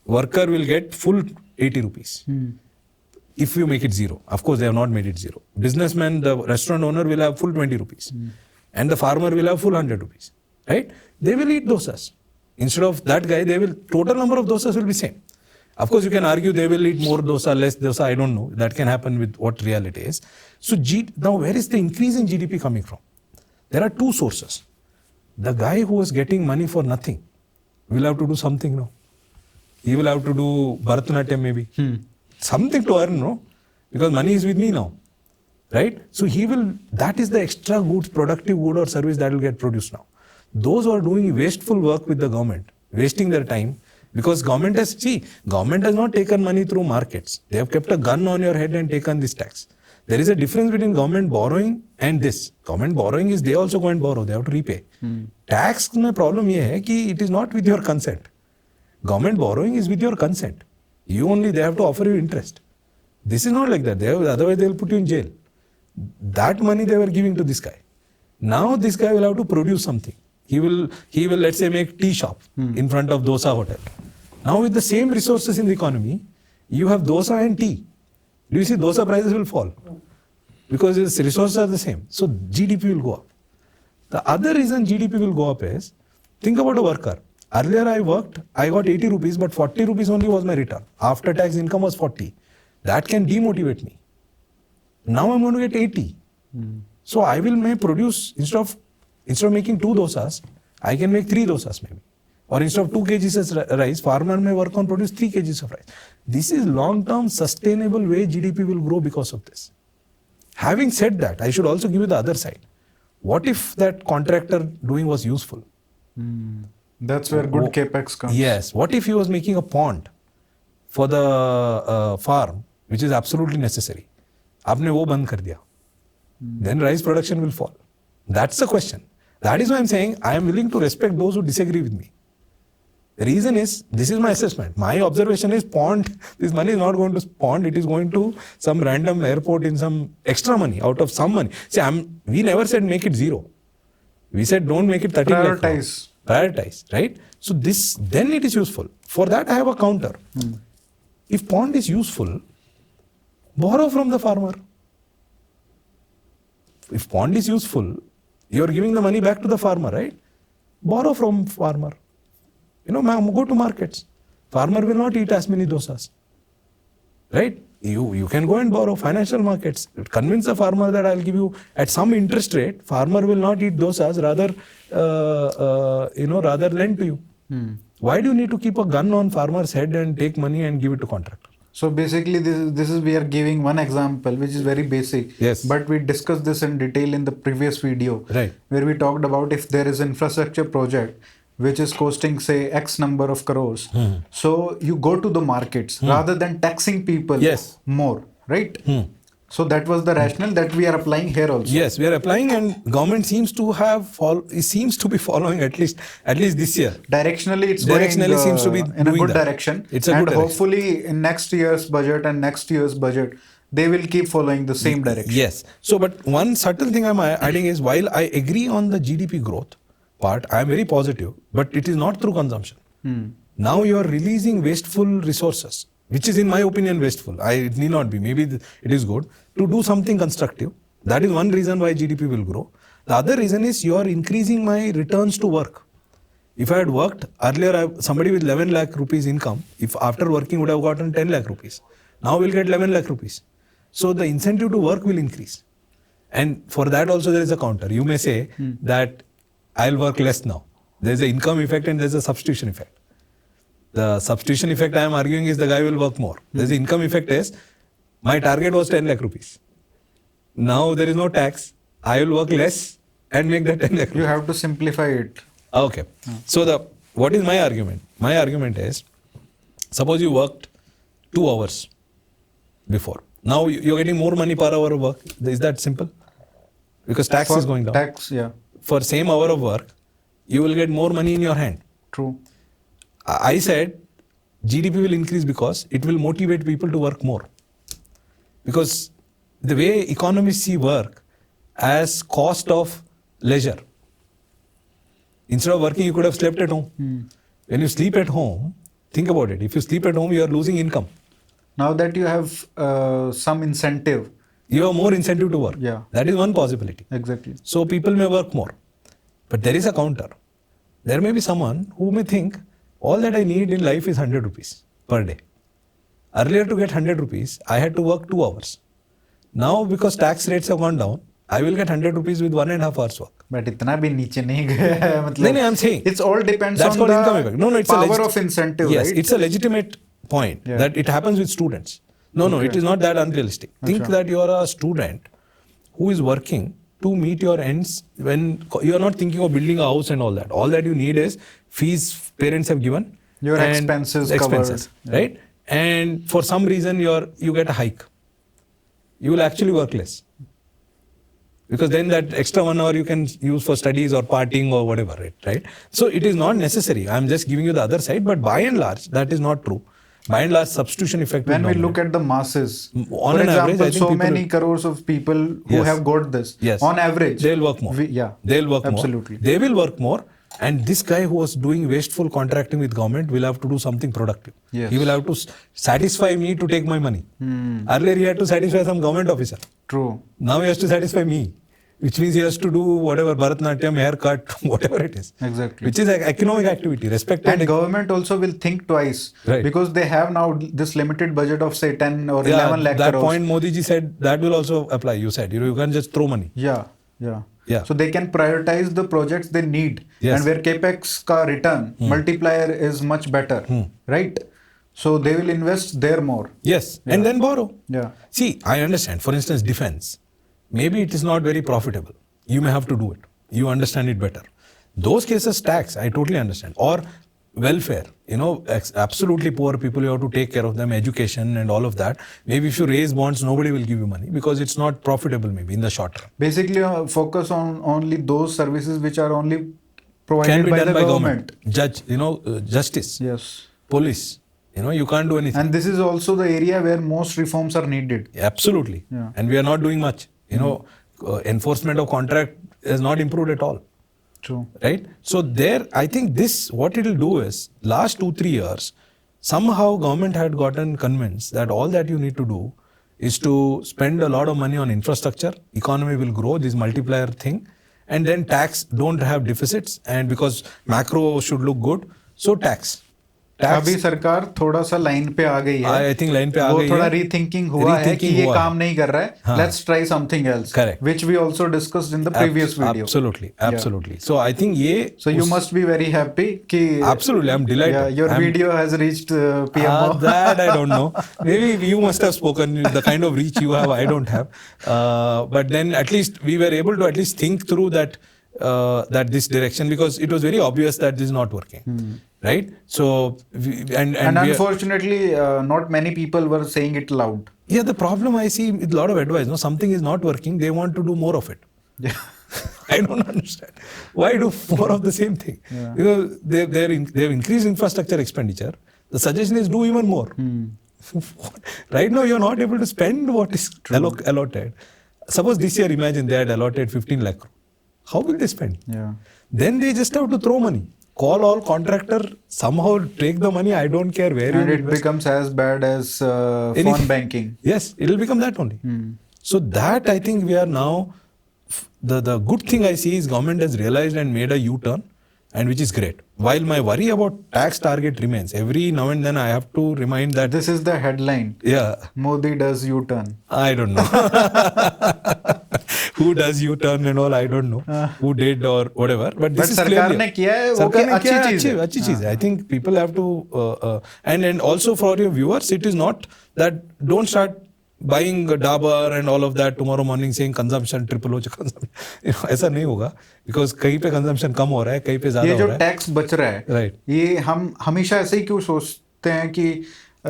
Worker will get full 80 rupees. If you make it zero. Of course, they have not made it zero. Businessman, the restaurant owner will have full 20 rupees. And the farmer will have full 100 rupees. Right? They will eat dosas. Instead of that guy, total number of dosas will be same. Of course, you can argue they will eat more dosa, less dosa, I don't know. That can happen with what reality is. So now where is the increase in GDP coming from? There are two sources. The guy who is getting money for nothing will have to do something now. He will have to do Bharatanatyam maybe. Something to earn, no? Because money is with me now. Right? So that is the extra goods, productive good or service that will get produced now. Those who are doing wasteful work with the government, wasting their time, because government has not taken money through markets. They have kept a gun on your head and taken this tax. There is a difference between government borrowing and this. Government borrowing is they also go and borrow. They have to repay. Tax mein problem ye hai ki it is not with your consent. Government borrowing is with your consent. They have to offer you interest. This is not like that. Otherwise they will put you in jail. That money they were giving to this guy. Now this guy will have to produce something. He will let's say make tea shop in front of dosa hotel. Now with the same resources in the economy, you have dosa and tea. Do you see dosa prices will fall? Because its resources are the same. So GDP will go up. The other reason GDP will go up is, think about a worker. Earlier I worked, I got 80 rupees, but 40 rupees only was my return. After tax income was 40. That can demotivate me. Now I'm going to get 80. So I may produce, instead of making 2 dosas, I can make 3 dosas maybe. Or instead of 2 kgs of rice, farmer may work on produce 3 kgs of rice. This is long-term sustainable way GDP will grow because of this. Having said that, I should also give you the other side. What if that contractor doing was useful? That's where good capex comes. Yes. What if he was making a pond for the farm, which is absolutely necessary? Aapne wo band kar diya. Then rice production will fall. That's the question. That is why I'm saying I am willing to respect those who disagree with me. The reason is, this is my assessment. My observation is pond, this money is not going to pond, it is going to some random airport in some extra money, out of some money. See, we never said make it zero. We said don't make it 30 lakh. Prioritize, right? So this, then it is useful. For that I have a counter. If pond is useful, borrow from the farmer. If pond is useful, you are giving the money back to the farmer, right? Borrow from farmer. Go to markets. Farmer will not eat as many dosas, right? You can go and borrow financial markets. Convince the farmer that I'll give you at some interest rate. Farmer will not eat dosas, rather lend to you. Why do you need to keep a gun on farmer's head and take money and give it to contractor? So basically, this is we are giving one example which is very basic. Yes. But we discussed this in detail in the previous video, right, where we talked about if there is infrastructure project which is costing say X number of crores. So you go to the markets rather than taxing people more, right? So that was the rationale that we are applying here also. Yes, we are applying, and government seems to be following at least this year. Directionally, it's Directionally going seems to be in a good direction. It's a good direction. Hopefully in next year's budget and next year's budget, they will keep following the same direction. Yes. So, but one subtle thing I'm adding is, while I agree on the GDP growth part, I am very positive, but it is not through consumption. Now you are releasing wasteful resources, which is in my opinion wasteful. It need not be. Maybe it is good to do something constructive. That is one reason why GDP will grow. The other reason is you are increasing my returns to work. If I had worked earlier, somebody with 11 lakh rupees income, if after working would have gotten 10 lakh rupees. Now we'll get 11 lakh rupees. So the incentive to work will increase. And for that also there is a counter. You may say that I'll work less now. There's an income effect and there's a substitution effect. The substitution effect I am arguing is the guy will work more. There's the income effect is, my target was 10 lakh rupees. Now there is no tax. I will work less and make that 10 lakh rupees. You have to simplify it. Okay. So what is my argument? My argument is, suppose you worked 2 hours before. Now you're getting more money per hour of work. Is that simple? Because tax is going down. Tax, yeah. For same hour of work, you will get more money in your hand. True. I said GDP will increase because it will motivate people to work more. Because the way economists see work as cost of leisure. Instead of working, you could have slept at home. When you sleep at home, think about it. If you sleep at home, you are losing income. Now that you have some incentive, you have more incentive to work. Yeah. That is one possibility. Exactly. So people may work more. But there is a counter. There may be someone who may think, all that I need in life is 100 rupees per day. Earlier to get 100 rupees, I had to work 2 hours. Now because tax rates have gone down, I will get 100 rupees with 1.5 hours work. But itna bhi niche nahi gaya hai. No, I'm saying. It's all depends That's on called the income effect. No, it's power of incentive, yes, right? it's a legitimate point that it happens with students. No, it is not that unrealistic. Think that you are a student who is working to meet your ends when you are not thinking of building a house and all that. All that you need is fees parents have given. Your expenses covered. Right? And for some reason you get a hike. You will actually work less. Because then that extra 1 hour you can use for studies or partying or whatever, right? So it is not necessary. I am just giving you the other side, but by and large, that is not true. By and large, substitution effect. When we look at the masses, on for an example, average, so many crores of people who have got this, on average, they will work more. They will work absolutely. more. They will work more. And this guy who was doing wasteful contracting with government will have to do something productive. Yes. He will have to satisfy me to take my money. Earlier he had to satisfy some government officer. True. Now he has to satisfy me. Which means he has to do whatever, Bharatnatyam, haircut, whatever it is. Exactly. Which is an economic activity, respected. And government also will think twice. Right. Because they have now this limited budget of say 10 or 11 lakh that crores. point Modiji said, that will also apply, you said. You can't just throw money. Yeah. Yeah. So they can prioritize the projects they need. Yes. And where capex ka return multiplier is much better, right? So they will invest there more. Yes, and then borrow. Yeah. See, I understand. For instance, defense. Maybe it is not very profitable. You may have to do it. You understand it better. Those cases, tax, I totally understand. Or welfare, absolutely poor people, you have to take care of them, education and all of that. Maybe if you raise bonds, nobody will give you money because it's not profitable maybe in the short term. Basically, focus on only those services which are only provided Can be by done the by government. Judge, justice, Yes. police, you can't do anything. And this is also the area where most reforms are needed. Absolutely. Yeah. And we are not doing much. Enforcement of contract has not improved at all. True. Right? So there, I think what it will do is, last 2-3 years, somehow government had gotten convinced that all that you need to do is to spend a lot of money on infrastructure, economy will grow, this multiplier thing, and then tax, don't have deficits, and because macro should look good, so tax. अभी सरकार थोड़ा सा line पे आ गई है. I think line पे आ वो गई है. थोड़ा रीथिंकिंग हुआ है कि ये काम नहीं कर रहा है. Let's try something else. Correct. Which we also discussed in the previous video. Absolutely. So I think So you must be very happy कि. Absolutely, I'm delighted. Yeah, your video has reached PMO. That I don't know. Maybe you must have spoken the kind of reach you have. I don't have. But then at least we were able to at least think through that this direction, because it was very obvious that this is not working. Right? So, and unfortunately, not many people were saying it loud. Yeah, the problem I see with a lot of advice, something is not working, they want to do more of it. Yeah. I don't understand. Why do more of the same thing? Yeah. They've increased infrastructure expenditure. The suggestion is do even more. Right now, you're not able to spend what is allotted. Suppose this year, imagine they had allotted 15 lakh crore. How will they spend? Yeah. Then they just have to throw money. Call all contractor, somehow take the money, I don't care where you invest. And it becomes as bad as phone banking. Yes, it will become that only. So that I think we are now, the good thing I see is government has realized and made a U-turn, and which is great. While my worry about tax target remains, every now and then I have to remind that. This is the headline. Yeah. Modi does U-turn. I don't know. Who does U-turn and all, I don't know. Who did or whatever. But this is सरकार ने किया है, वो अच्छी चीज है. I think people have to, and also for your viewers, it is not that don't start buying Dabur and all of that tomorrow morning saying consumption triple हो consumption. ऐसा नहीं होगा, because कहीं पे consumption कम हो रहा है, कहीं पे ज़्यादा हो रहा है. ये जो टैक्स बच रहा है, right. ये हम हमेशा ऐसे ही क्यों सोचते हैं कि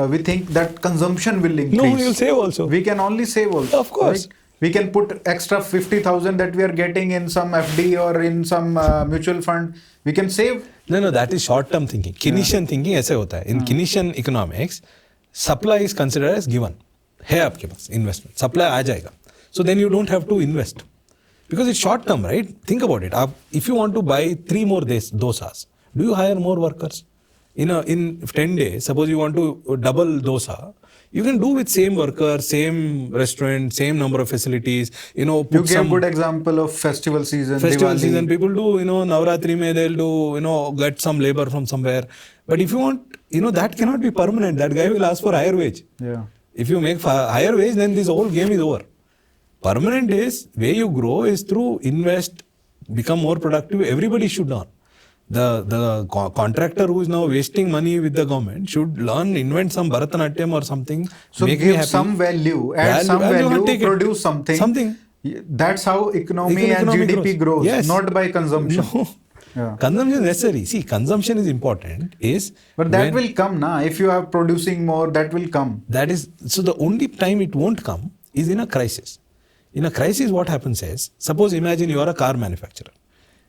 we think that consumption will increase. No, you'll save also. We can only save also. Of course. Right? We can put extra 50,000 that we are getting in some FD or in some mutual fund. We can save. No, that is short-term thinking. Keynesian thinking ऐसे होता है. In Keynesian economics, supply is considered as given. है आपके पास investment. Supply आ जाएगा. So then you don't have to invest. Because it's short-term, right? Think about it. If you want to buy 3 more dosas, do you hire more workers? In 10 days, suppose you want to double dosa, you can do with same worker, same restaurant, same number of facilities. You gave a good example of festival season. Festival season, people do, Navratri mein they'll do, get some labor from somewhere. But if you want, that cannot be permanent. That guy will ask for higher wage. Yeah. If you make higher wage, then this whole game is over. Permanent is, way you grow is through invest, become more productive. Everybody should learn. The contractor who is now wasting money with the government should learn, invent some Bharatanatyam or something. So give some value, add some value, produce something. That's how economy and GDP grows, yes. Not by consumption. No. Yeah. Consumption is necessary. See, consumption is important. But that will come, na. If you are producing more, that will come. That is, so the only time it won't come is in a crisis. In a crisis, what happens is, suppose imagine you are a car manufacturer.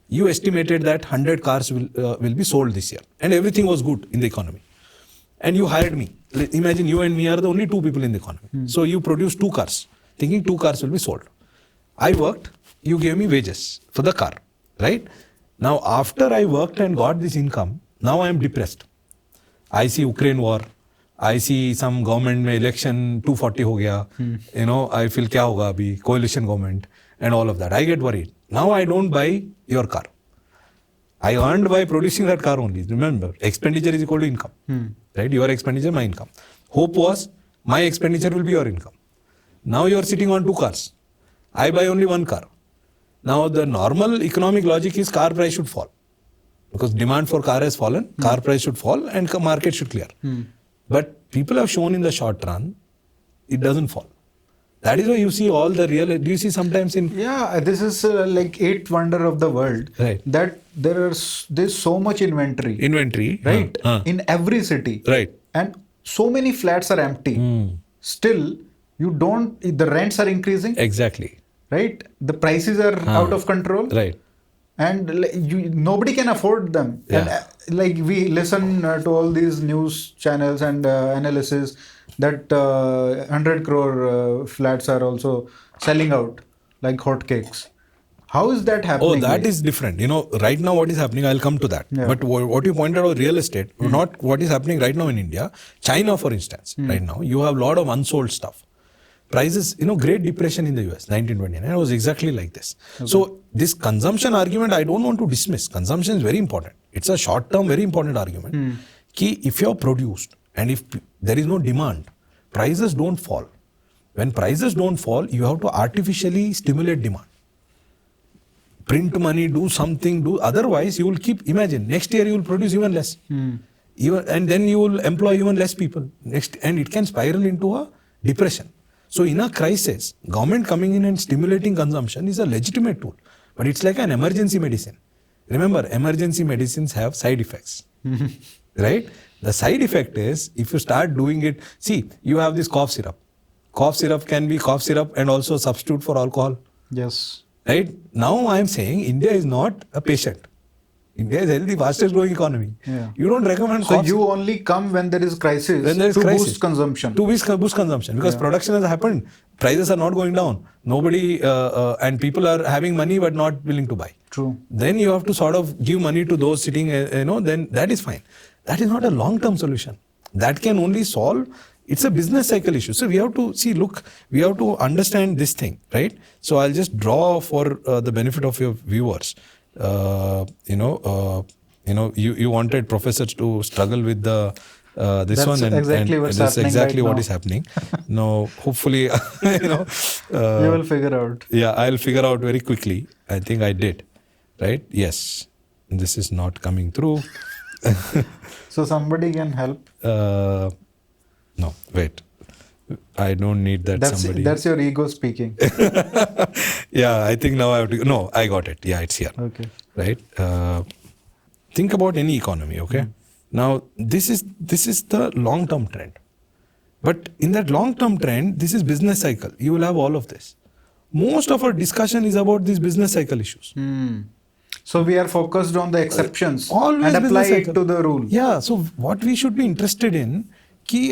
You estimated that 100 cars will be sold this year, and everything was good in the economy. And you hired me. Imagine you and me are the only 2 people in the economy. So you produced 2 cars, thinking 2 cars will be sold. I worked, you gave me wages for the car, right? Now, after I worked and got this income, now I am depressed. I see Ukraine war. I see some government election 240 ho gaya. I feel kya hoga abhi, coalition government and all of that. I get worried. Now I don't buy your car. I earned by producing that car only. Remember, expenditure is equal to income. Right? Your expenditure, my income. Hope was, my expenditure will be your income. Now you are sitting on 2 cars. I buy only 1 car. Now the normal economic logic is car price should fall. Because demand for car has fallen, car price should fall and market should clear. But people have shown in the short run, it doesn't fall. That is why you see all the real, do you see sometimes in... Yeah, this is like eighth wonder of the world. Right. That there's so much inventory. Right? In every city. Right. And so many flats are empty. Still, the rents are increasing. Exactly. Right? The prices are out of control. Right. And nobody can afford them. Yeah. And like we listen to all these news channels and analysis that 100 crore flats are also selling out like hotcakes. How is that happening? Oh, that is different. Right now what is happening, I'll come to that. Yeah. But what you pointed out, real estate, not what is happening right now in India. China, for instance, right now, you have a lot of unsold stuff. Prices, Great Depression in the US, 1929, it was exactly like this. Okay. So this consumption argument, I don't want to dismiss. Consumption is very important. It's a short-term, very important argument. Ki if you have produced and if there is no demand, prices don't fall. When prices don't fall, you have to artificially stimulate demand. Print money, do something, otherwise you will imagine, next year you will produce even less. And then you will employ even less people. And it can spiral into a depression. So in a crisis, government coming in and stimulating consumption is a legitimate tool. But it's like an emergency medicine. Remember, emergency medicines have side effects. Right? The side effect is, if you start doing it, see, you have this cough syrup. Cough syrup can be cough syrup and also substitute for alcohol. Yes. Right? Now I am saying India is not a patient. India is the fastest growing economy. Yeah. You don't recommend So you only come when there is crisis boost consumption. To boost consumption because production has happened. Prices are not going down. Nobody and people are having money but not willing to buy. True. Then you have to sort of give money to those sitting, then that is fine. That is not a long-term solution. That can only solve, it's a business cycle issue. So we have to we have to understand this thing, right? So I'll just draw for the benefit of your viewers. You wanted professors to struggle with the this one and that's exactly what is happening. No, hopefully you will figure out. Yeah, I'll figure out very quickly. I think I did. Right? Yes. This is not coming through. So somebody can help. No, wait. I don't need that somebody. That's your ego speaking. Yeah, I think now I have to. No, I got it. Yeah, it's here. Okay. Right. Think about any economy. Okay. Now this is the long-term trend. But in that long-term trend, this is business cycle. You will have all of this. Most of our discussion is about these business cycle issues. So we are focused on the exceptions Always and apply it to the rule. Yeah. So what we should be interested in,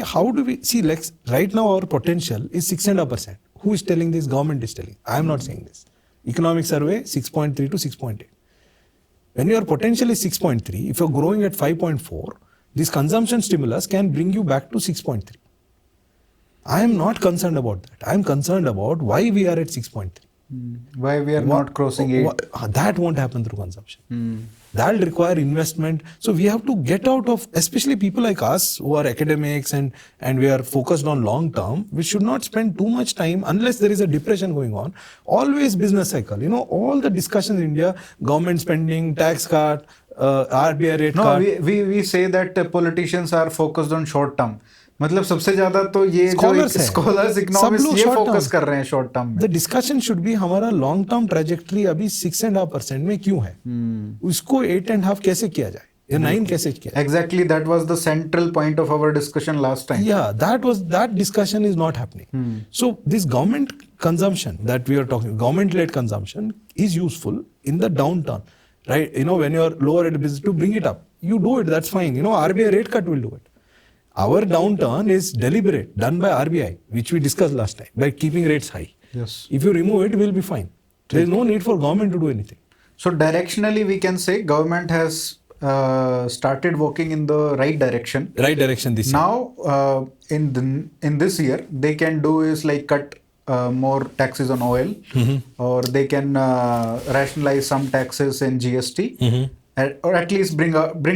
how do we see? Like right now, our potential is 6.5%. Who is telling this? Government is telling. I am not saying this. Economic survey 6.3 to 6.8. When your potential is 6.3, if you're growing at 5.4, this consumption stimulus can bring you back to 6.3. I am not concerned about that. I am concerned about why we are at 6.3. Why we are not crossing 8. That won't happen through consumption. That will require investment. So we have to get out of, especially people like us who are academics and we are focused on long term, we should not spend too much time unless there is a depression going on. Always business cycle. All the discussions in India, government spending, tax cut, RBI rate cut. No, we say that politicians are focused on short term. मतलब सबसे ज्यादा तो ये scholars economist ये focus कर रहे हैं short term में. द डिस्कशन शुड बी हमारा लॉन्ग टर्म ट्रैजेक्टरी अभी 6.5% में क्यों है, उसको 8.5 कैसे किया जाए या 9 कैसे किया जाए. Exactly, that was the central point of our discussion last time. Yeah, that discussion is not happening. So this government consumption that we are talking, government-led consumption is useful in the downturn, right? When you are lower at business to bring it up, you do it. That's fine. RBI rate cut will do it. Our downturn is deliberate, done by RBI, which we discussed last time, by keeping rates high. Yes. If you remove it, we'll be fine. There is no need for government to do anything. So directionally, we can say government has started working in the right direction. Right direction this year. Now, in this year, they can do is like cut more taxes on oil, or they can rationalize some taxes in GST, or at least bring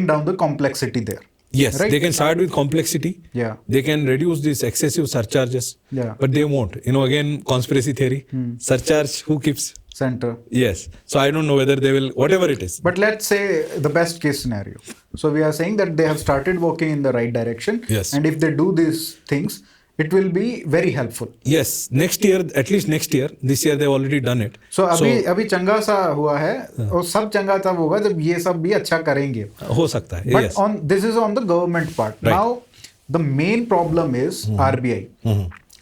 down the complexity there. Yes, right? They can start with complexity. Yeah. They can reduce these excessive surcharges. Yeah. But they won't. Again, conspiracy theory. Surcharge, who keeps? center. Yes. So I don't know whether they will, whatever it is. But let's say the best case scenario. So we are saying that they have started working in the right direction. Yes. And if they do these things, it will be very helpful. Yes. Next year, at least next year, this year they've already done it. So अभी चंगा सा हुआ है और सब चंगा तब होगा जब ये सब भी अच्छा करेंगे. हो सकता है. But Yes. this is on the government part. Right. Now the main problem is RBI.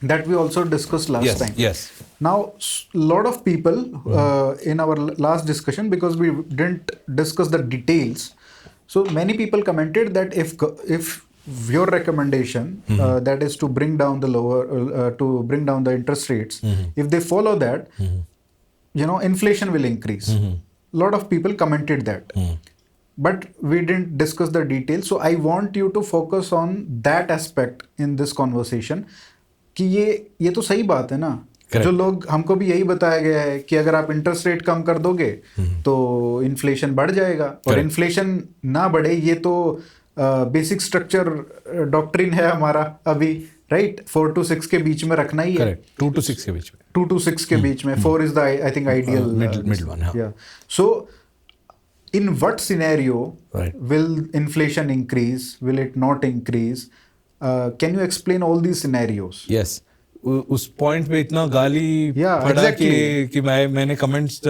That we also discussed last time. Yes. Now, a lot of people in our last discussion, because we didn't discuss the details, so many people commented that if your recommendation that is to bring down the the interest rates, if they follow that, inflation will increase. A lot of people commented that. But we didn't discuss the details. So I want you to focus on that aspect in this conversation. कि ये तो सही बात है ना. Correct. जो लोग हमको भी यही बताया गया है कि अगर आप इंटरेस्ट रेट कम कर दोगे तो इन्फ्लेशन बढ़ जाएगा. और इन्फ्लेशन ना बढ़े, ये तो बेसिक स्ट्रक्चर डॉक्ट्रिन है हमारा अभी, राइट. 4 to 6 के बीच में रखना ही है. 2 to 6 के बीच में. 2 to 6 के बीच में. 4 is the I think ideal middle one. Yeah. So in what scenario will inflation increase? Will it not increase? Can you explain all these scenarios? Yes. उस पॉइंट पे इतना गाली पड़ा कि मैंने कमेंट्स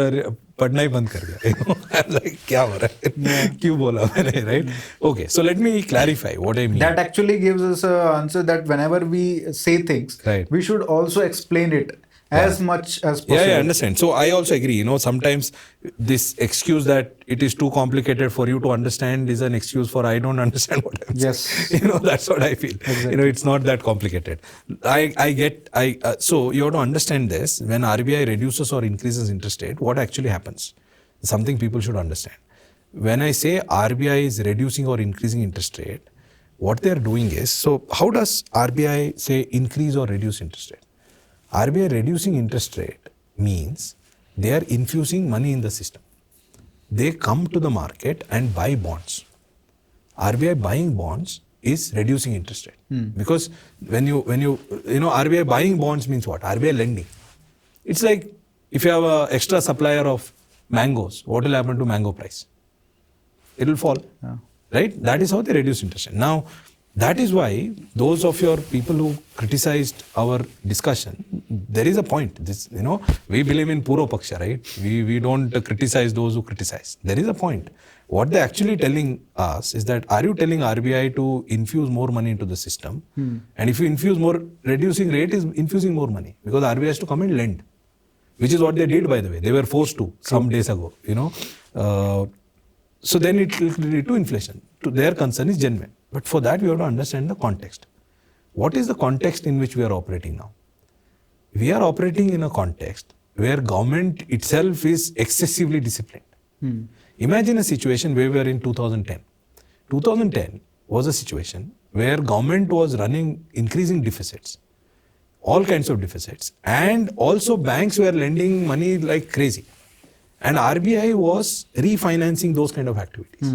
पढ़ना ही बंद कर दिया. क्या हो रहा है, क्यों बोला मैंने, right? Okay, so let me clarify what I mean. That actually gives us an answer that whenever we say things, we should also explain it as much as possible. Yeah, I understand. So I also agree. Sometimes this excuse that it is too complicated for you to understand is an excuse for I don't understand what I'm saying. Yes. That's what I feel. Exactly. It's not that complicated. So you have to understand this. When RBI reduces or increases interest rate, what actually happens? Something people should understand. When I say RBI is reducing or increasing interest rate, what they're doing is, so how does RBI say increase or reduce interest rate? RBI reducing interest rate means they are infusing money in the system. They come to the market and buy bonds. RBI buying bonds is reducing interest rate. Because when you RBI buying bonds means what? RBI lending. It's like if you have an extra supplier of mangoes, what will happen to mango price? It will fall. Yeah. Right? That is how they reduce interest rate. Now, that is why those of your people who criticized our discussion, there is a point. This, we believe in Puro Paksha, right? We don't criticize those who criticize. There is a point. What they're actually telling us is that, are you telling RBI to infuse more money into the system? And if you infuse more, reducing rate is infusing more money, because RBI has to come and lend, which is what they did, by the way. They were forced to some days ago, So then it will lead to inflation. Their concern is genuine. But for that, we have to understand the context. What is the context in which we are operating now? We are operating in a context where government itself is excessively disciplined. Imagine a situation where we are in 2010. 2010 was a situation where government was running increasing deficits, all kinds of deficits, and also banks were lending money like crazy. And RBI was refinancing those kind of activities.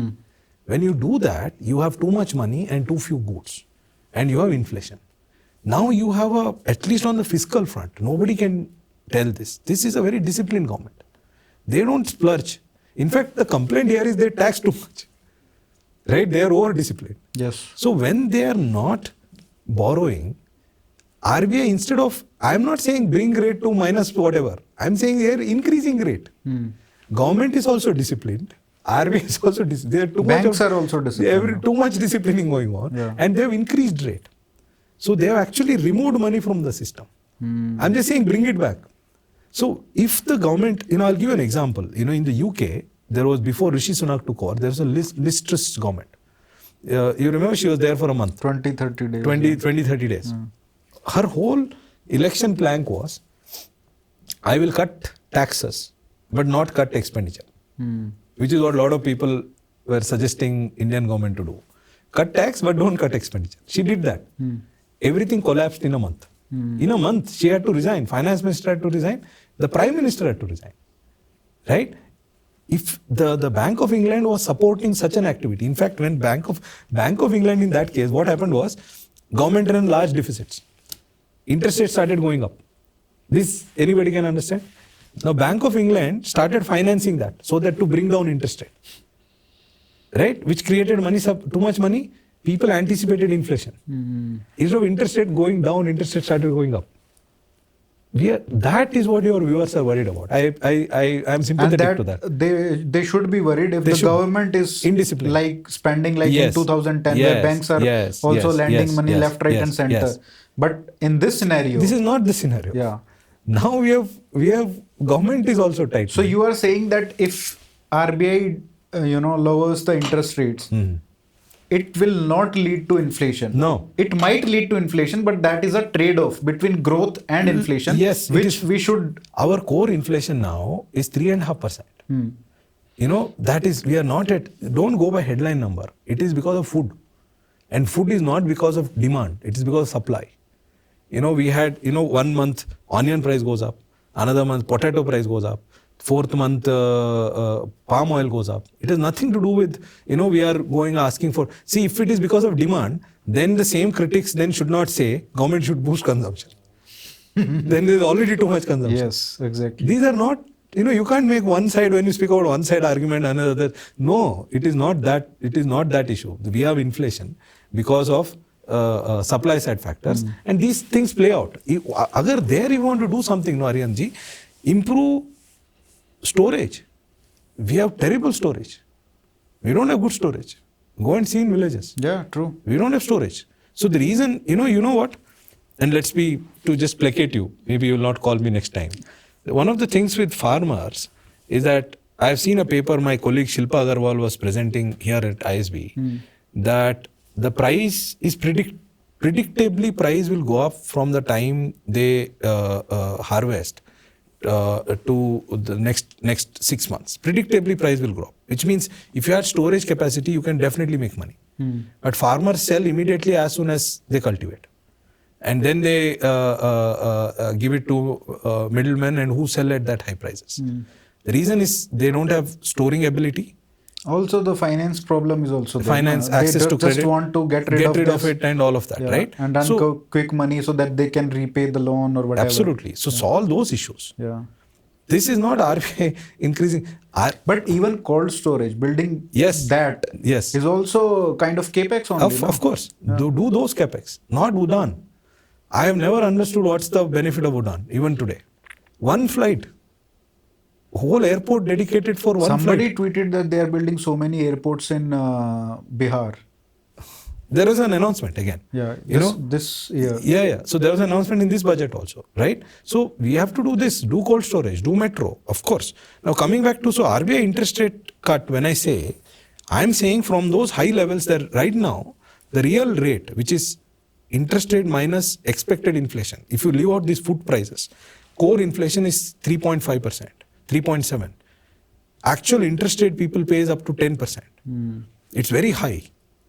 When you do that, you have too much money and too few goods, and you have inflation. Now you have at least on the fiscal front, nobody can tell this. This is a very disciplined government. They don't splurge. In fact, the complaint here is they tax too much. Right? They are over-disciplined. Yes. So when they are not borrowing, RBI, instead of, I'm not saying bring rate to minus whatever. I'm saying they are increasing rate. Government is also disciplined. RBI is also disciplined. Banks are also disciplined. Too much disciplining going on. Yeah. And they have increased rate. So they have actually removed money from the system. I'm just saying bring it back. So if the government, I'll give you an example. In the UK, there was, before Rishi Sunak took over, there was a Liz Truss government. You remember she was there for a month. 20-30 days. 20-30 days. Her whole election plank was, I will cut taxes, but not cut expenditure. Which is what a lot of people were suggesting Indian government to do. Cut tax, but don't cut expenditure. She did that. Everything collapsed in a month. In a month, she had to resign. Finance minister had to resign. The prime minister had to resign. Right? If the Bank of England was supporting such an activity, in fact, when Bank of England in that case, what happened was, government ran large deficits. Interest rates started going up. This anybody can understand. Now Bank of England started financing that so that to bring down interest rate, right? Which created too much money. People anticipated inflation. Instead of interest rate going down, interest rate started going up. That is what your viewers are worried about. I am sympathetic to that. They should be worried if the government is indisciplined, like spending like in 2010, where banks are also lending money left, right, and center. But in this scenario, this is not the scenario. Yeah. Now we have government is also tight. So you are saying that if RBI lowers the interest rates, it will not lead to inflation. No. It might lead to inflation, but that is a trade-off between growth and inflation. Yes. Which we should. Our core inflation now is 3.5%. That is, we are not at, don't go by headline number. It is because of food. And food is not because of demand. It is because of supply. We had, 1 month onion price goes up. Another month potato price goes up. 4th month palm oil goes up. It has nothing to do with, we are going asking for. See, if it is because of demand, then the same critics then should not say government should boost consumption. Then there is already too much consumption. Yes, exactly. These are not, you can't make one side, when you speak about one side argument, another. No, it is not that. It is not that issue. We have inflation because of supply side factors, and these things play out. Agar there you want to do something, no, Aryan ji, improve storage. We have terrible storage. We don't have good storage. Go and see in villages. Yeah, true. We don't have storage. So the reason, you know what? And let's be, to just placate you, maybe you will not call me next time. One of the things with farmers is that I have seen a paper my colleague Shilpa Agarwal was presenting here at ISB, that the price is predictably price will go up from the time they harvest to the next 6 months. Predictably price will grow, which means if you have storage capacity, you can definitely make money. But farmers sell immediately as soon as they cultivate. And then they give it to middlemen and who sell at that high prices. The reason is they don't have storing ability. Also, the finance problem is also there. Finance, access to credit. Just want to get rid of it and all of that, right? And earn quick money so that they can repay the loan or whatever. Absolutely. So solve those issues. Yeah. This is not RBI increasing. But even cold storage, building that is also kind of capex only. Of course. Yeah. Do those capex, not Udan. I have never understood what's the benefit of Udan, even today. One flight. Whole airport dedicated for one flight. Somebody tweeted that they are building so many airports in Bihar. There was an announcement again. Yeah, this year. Yeah. So there was an announcement in this budget also, right? So we have to do this, do cold storage, do metro, of course. Now coming back to, so RBI interest rate cut, when I say, I'm saying from those high levels that right now, the real rate, which is interest rate minus expected inflation, if you leave out these food prices, core inflation is 3.5%. 3.7. Actual interest rate people pay is up to 10%. It's very high.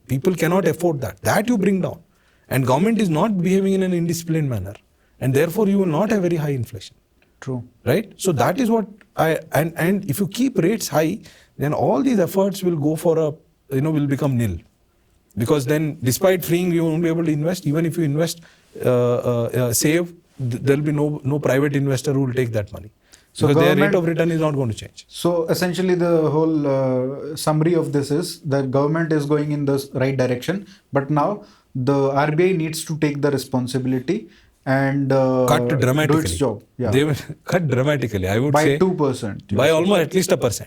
People cannot afford that. That you bring down. And government is not behaving in an indisciplined manner. And therefore you will not have very high inflation. True. Right? So that is what and if you keep rates high, then all these efforts will go for will become nil. Because then despite freeing, you won't be able to invest. Even if you invest, save, there will be no private investor who will take that money. So their rate of return is not going to change. So essentially the whole summary of this is the government is going in the right direction, but now the RBI needs to take the responsibility and cut dramatically. Do its job. Yeah. They will cut dramatically, I would say. By 2%. By almost at least 1%.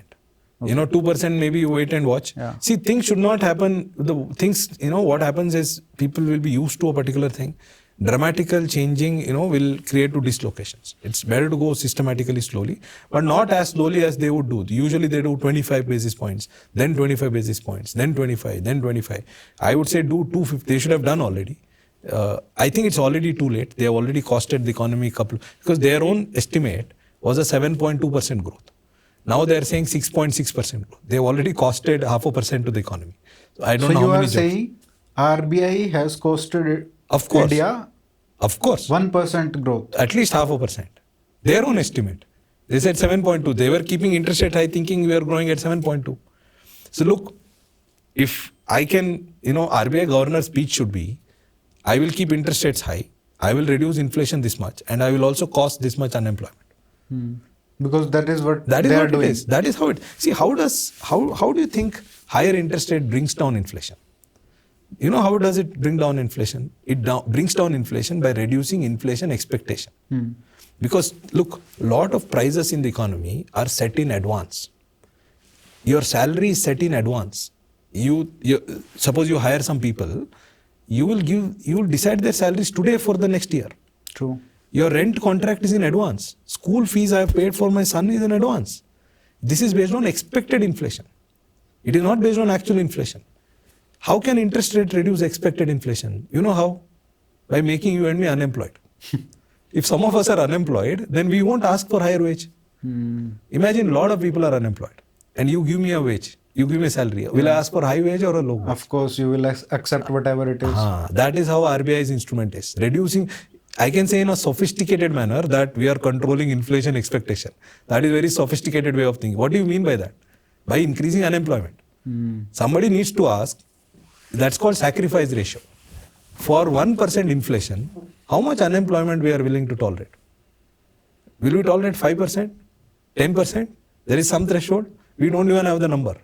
Okay. 2% maybe you wait and watch. Yeah. See, things should not happen. The things, what happens is people will be used to a particular thing. Dramatical changing, will create to dislocations. It's better to go systematically slowly, but not as slowly as they would do. Usually they do 25 basis points, then 25 basis points, then 25, then 25. I would say do 250. They should have done already. I think it's already too late. They have already costed the economy because their own estimate was a 7.2% growth. Now they are saying 6.6% growth. They have already costed 0.5% to the economy. So I don't know how many jobs. So you are saying RBI has costed India, of course, 1% growth. At least 0.5%. Their own estimate. They said 7.2. They were keeping interest rate high, thinking we are growing at 7.2. So look, if I can, RBI governor's speech should be, I will keep interest rates high, I will reduce inflation this much, and I will also cost this much unemployment. Because that is what That is they what are doing. it is. That is how it. See, how do you think higher interest rate brings down inflation? You know how does it bring down inflation? It brings down inflation by reducing inflation expectation. Because look, lot of prices in the economy are set in advance. Your salary is set in advance. You suppose you hire some people, you will decide their salaries today for the next year. True. Your rent contract is in advance. School fees I have paid for my son is in advance. This is based on expected inflation. It is not based on actual inflation. How can interest rate reduce expected inflation? You know how? By making you and me unemployed. If some of us are unemployed, then we won't ask for higher wage. Imagine a lot of people are unemployed and you give me a wage. You give me a salary. Will I ask for high wage or a low wage? Of course, you will accept whatever it is. That is how RBI's instrument is. Reducing, I can say in a sophisticated manner that we are controlling inflation expectation. That is a very sophisticated way of thinking. What do you mean by that? By increasing unemployment. Somebody needs to ask, that's called sacrifice ratio. For 1% inflation, how much unemployment we are willing to tolerate? Will we tolerate 5%? 10%? There is some threshold. We don't even have the number.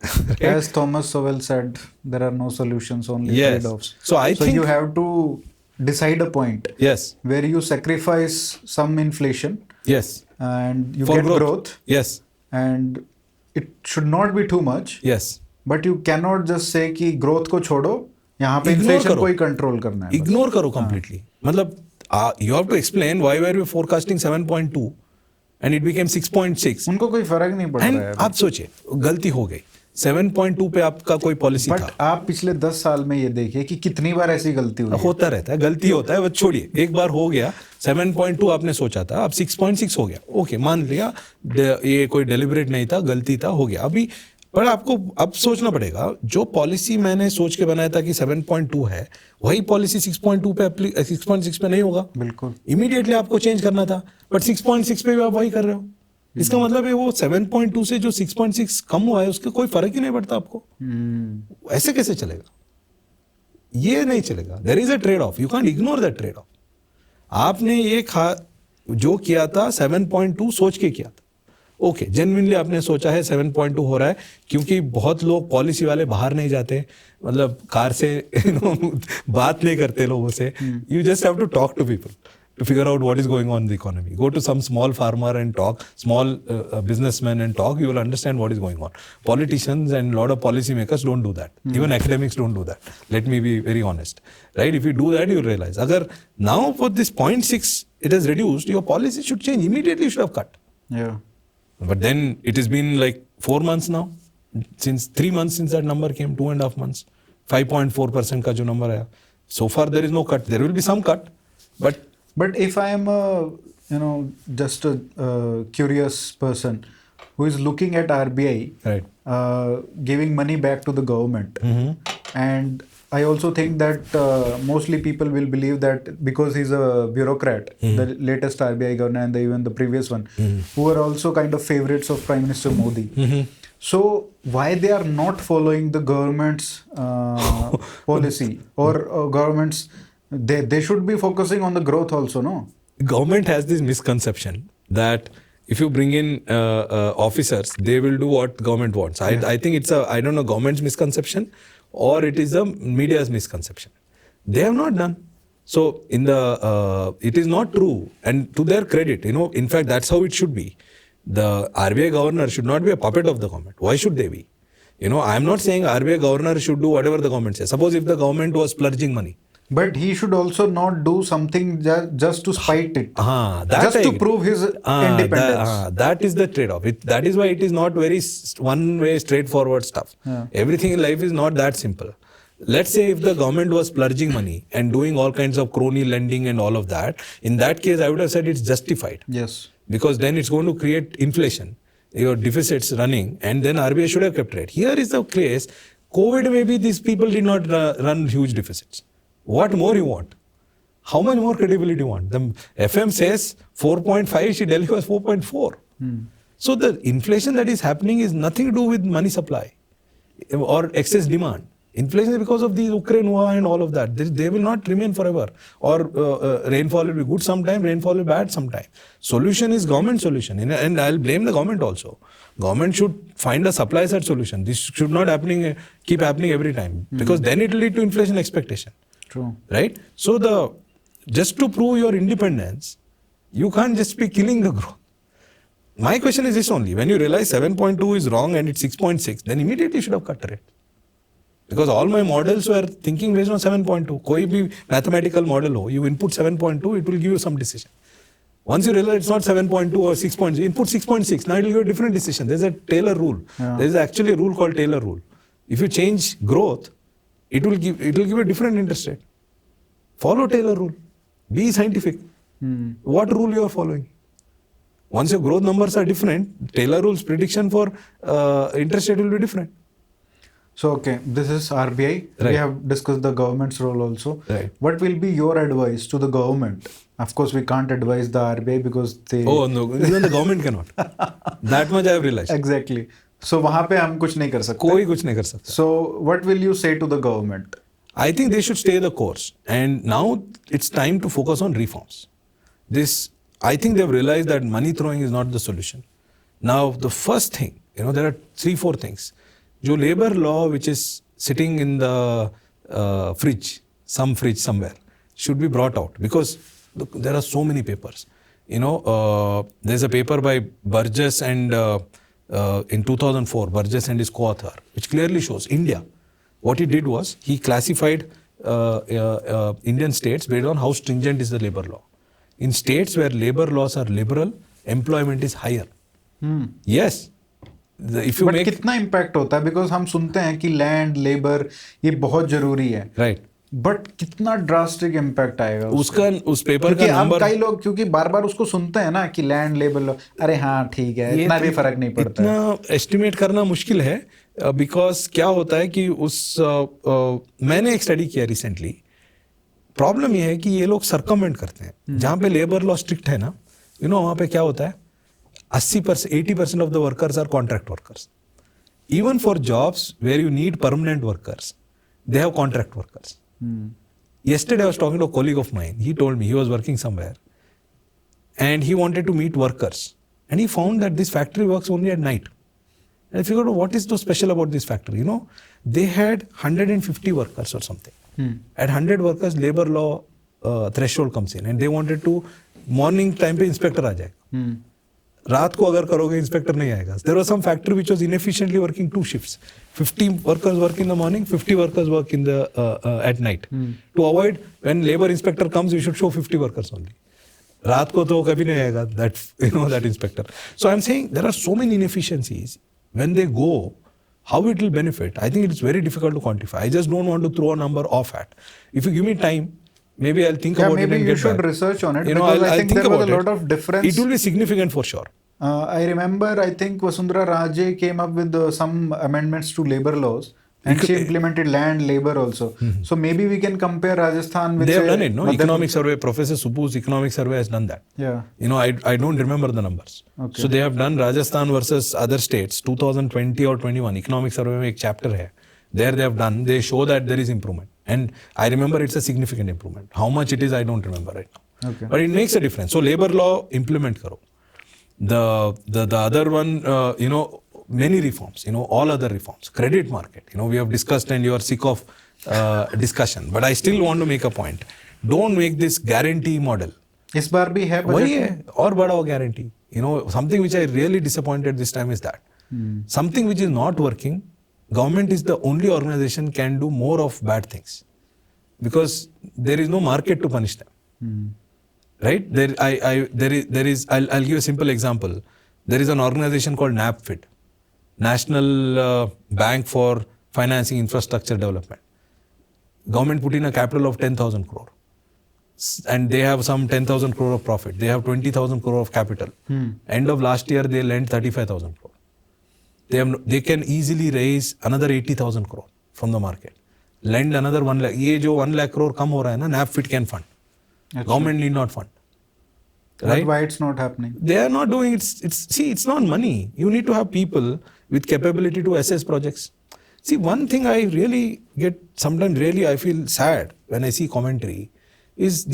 Right? As Thomas Sowell said, there are no solutions, only Yes. trade-offs. So I think you have to decide a point yes, where you sacrifice some inflation yes, and you for get growth, yes, and it should not be too much. yes. But you cannot just say कि growth को छोड़ो, यहाँ पे Ignore inflation करो. को ही control करना है. बस. Ignore करो completely. मतलब you have to explain why were we forecasting 7.2 and it became 6.6. उनको कोई फर्क नहीं पड़ And रहा है. आप सोचिए गलती हो गई 7.2 पे आपका कोई पॉलिसी बट था. आप पिछले 10 साल में ये देखिए कि कितनी बार ऐसी गलती हुई है. होता रहता है, गलती होता है, वो छोड़िए. एक बार हो गया 7.2 आपने सोचा था, अब 6.6 हो गया. ओके, मान लिया ये कोई डेलिबरेट नहीं था, गलती था, हो गया. अभी पर आपको अब सोचना पड़ेगा, जो पॉलिसी मैंने सोच के बनाया था कि 7.2 है, वही पॉलिसी 6.2 पे 6.6 पे नहीं होगा. बिल्कुल. इमीडिएटली आपको चेंज करना था, बट 6.6 पे भी आप वही कर रहे हो. इसका मतलब है वो 7.2 से जो 6.6 कम हुआ है उसका कोई फर्क ही नहीं पड़ता आपको. ऐसे कैसे चलेगा? ये नहीं चलेगा. There is a trade off, you can ignore that trade off. आपने ये जो किया था 7.2 सोच के किया था. ओके, जेन्युइनली आपने सोचा है 7.2 हो रहा है क्योंकि बहुत लोग पॉलिसी वाले बाहर नहीं जाते, मतलब कार से बात नहीं करते लोगों से. You just have to talk to people to figure out what is going on in the economy. Go to some small farmer and talk, small businessman and talk, you will understand what is going on. Politicians and a lot of policy makers don't do that. Even academics don't do that. Let me be very honest. Right? If you do that, you will realize. Agar now for this 0.6, it has reduced, your policy should change. Immediately you should have cut. Yeah. But then it has been like 4 months now. Since 3 months since that number came, 2.5 months. 5.4% का जो number आया. So far there is no cut. There will be some cut. But if I am just a curious person who is looking at RBI right. giving money back to the government, and I also think that mostly people will believe that because he's a bureaucrat, the latest RBI governor and even the previous one, who are also kind of favorites of Prime Minister Modi. So why they are not following the government's policy or government's? They should be focusing on the growth also, no? Government has this misconception that if you bring in officers, they will do what government wants. I think it's I don't know, government's misconception or it is the media's misconception. They have not done. So it is not true. And to their credit, in fact, that's how it should be. The RBI governor should not be a puppet of the government. Why should they be? I'm not saying RBI governor should do whatever the government says. Suppose if the government was splurging money. But he should also not do something just to spite it. Just to prove his independence. That is the trade-off. That is why it is not very one-way, straightforward stuff. Yeah. Everything in life is not that simple. Let's say if the government was splurging money and doing all kinds of crony lending and all of that, in that case I would have said it's justified. Yes. Because then it's going to create inflation, your deficits running, and then RBI should have kept rate. Here is the case, COVID maybe these people did not run huge deficits. What more you want? How much more credibility you want? The FM says 4.5, Delhi was 4.4. So the inflation that is happening is nothing to do with money supply or excess demand. Inflation is because of the Ukraine war and all of that. They will not remain forever. Or rainfall will be good sometime, rainfall will be bad sometime. Solution is government solution. And I'll blame the government also. Government should find a supply side solution. This should not keep happening every time. Because then it will lead to inflation expectation. True. Right? So just to prove your independence, you can't just be killing the growth. My question is this only. When you realize 7.2 is wrong and it's 6.6, then immediately you should have cut rate. Because all my models were thinking based on 7.2. कोई भी mathematical model हो, you input 7.2, it will give you some decision. Once you realize it's not 7.2 or 6.0, input 6.6. Now it will give you a different decision. There's a Taylor rule. Yeah. There is actually a rule called Taylor rule. If you change growth, it will give a different interest rate. Follow Taylor rule. Be scientific. What rule you are following? Once your growth numbers are different, Taylor rule's prediction for interest rate will be different. So, okay, this is RBI. Right. We have discussed the government's role also. Right. What will be your advice to the government? Of course, we can't advise the RBI because they... Oh, no. Even the government cannot. That much I have realized. Exactly. So, वहाँ पे हम कुछ नहीं कर सकते. कोई कुछ नहीं कर सकता. So, what will you say to the government? I think they should stay the course. And now it's time to focus on reforms. I think they've realized that money throwing is not the solution. Now, the first thing, there are 3-4 things. जो labor law which is sitting in the fridge somewhere should be brought out, because look, there are so many papers. There's a paper by Burgess and in 2004, Burgess and his co-author, which clearly shows India. What he did was he classified Indian states based on how stringent is the labor law. In states where labor laws are liberal, employment is higher. Yes. If you But make कितना impact होता है? Because हम सुनते हैं कि land, labor ये बहुत जरूरी है. Right. बट कितना ड्रास्टिक इम्पैक्ट आएगा उस पेपर का नंबर. कई लोग क्योंकि बार बार उसको सुनते हैं ना कि लैंड लेबल, अरे हाँ ठीक है, इतना भी फर्क नहीं पड़ता. इतना एस्टिमेट करना मुश्किल है, बिकॉज क्या होता है कि मैंने एक स्टडी किया रिसेंटली. प्रॉब्लम ये है कि ये लोग सर्कमवेंट करते हैं. जहाँ पे लेबर लॉ स्ट्रिक्ट है ना, वहाँ पे क्या होता है, 80% of the workers are contract workers. Even for jobs where you need permanent workers, they have contract workers. Yesterday I was talking to a colleague of mine. He told me he was working somewhere and he wanted to meet workers. And he found that this factory works only at night. And I figured out what is so special about this factory. They had 150 workers or something. At 100 workers, labor law threshold comes in. And they wanted to, morning time pe inspector aa jayega. रात को अगर करोगे inspector नहीं आएगा. There was some factory which was inefficiently working 2 shifts. 50 workers work in the morning, 50 workers work in the at night. To avoid when labor inspector comes, we should show 50 workers only. रात को तो कभी नहीं आएगा that inspector. So I'm saying there are so many inefficiencies. When they go, how it will benefit, I think it is very difficult to quantify. I just don't want to throw a number off at. If you give me time, maybe I'll think about it and get back. Maybe you should research on it, because I think there was a lot of difference. It will be significant for sure. I remember, I think Vasundhara Raje came up with some amendments to labor laws, and she implemented land labor also. So maybe we can compare Rajasthan with... They have done it, no? Economic survey, Professor Subbu's economic survey has done that. Yeah. I don't remember the numbers. Okay. So they have done Rajasthan versus other states, 2020 or 21. Economic survey में एक chapter है. There they have done, they show that there is improvement. And I remember it's a significant improvement. How much it is, I don't remember right now. Okay. But it makes a difference. So labor law, implement karo. The other one, many reforms, all other reforms. Credit market, we have discussed and you are sick of discussion. But I still want to make a point. Don't make this guarantee model. इस बार भी है वही है, और बड़ा हो guarantee. Something which I really disappointed this time is that. Something which is not working, government is the only organization can do more of bad things. Because there is no market to punish them. Right? I'll give a simple example. There is an organization called NABFID, National Bank for Financing Infrastructure Development. Government put in a capital of 10,000 crore. And they have some 10,000 crore of profit. They have 20,000 crore of capital. End of last year, they lent 35,000 crore. They can easily raise another 80,000 crore from the market. Lend another 1 lakh. ये जो 1 lakh crore कम हो रहा है ना, NABFID can fund. Government need not fund. Right? But why it's not happening? They are not doing it. See, it's not money. You need to have people with capability to assess projects. See, one thing I really get, sometimes really I feel sad when I see commentary is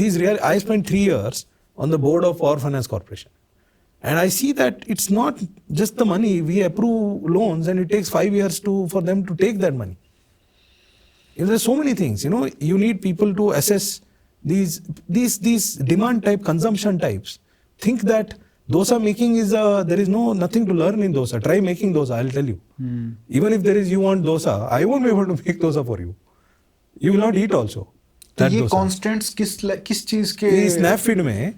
I spent 3 years on the board of Power Finance Corporation. And I see that it's not just the money. We approve loans and it takes 5 years for them to take that money. There's so many things, you need people to assess these demand type, consumption types. Think that dosa making there is nothing to learn in dosa. Try making dosa, I'll tell you. Even if you want dosa, I won't be able to make dosa for you. You will not eat also. तो ये constants किस चीज के स्नैपफीड में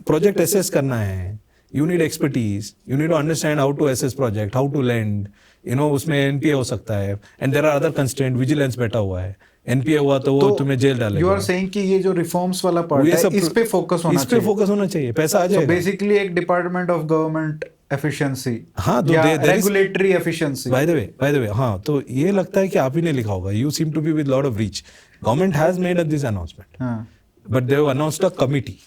project assess करना है. You need expertise. You need to understand how to assess project, how to lend. उसमें NPA हो सकता है. And there are other constraints. Vigilance बैठा हुआ है. NPA हुआ तो वो तुम्हें जेल डालेगा. You are saying कि ये जो reforms वाला part है, इस पे focus होना चाहिए. पैसा आ जाएगा. So basically एक department of government efficiency. हाँ, तो regulatory efficiency. By the way, हाँ, तो ये लगता है कि आप ही ने लिखा होगा. You seem to be with lot of reach. Government has made this announcement. But they have announced a committee.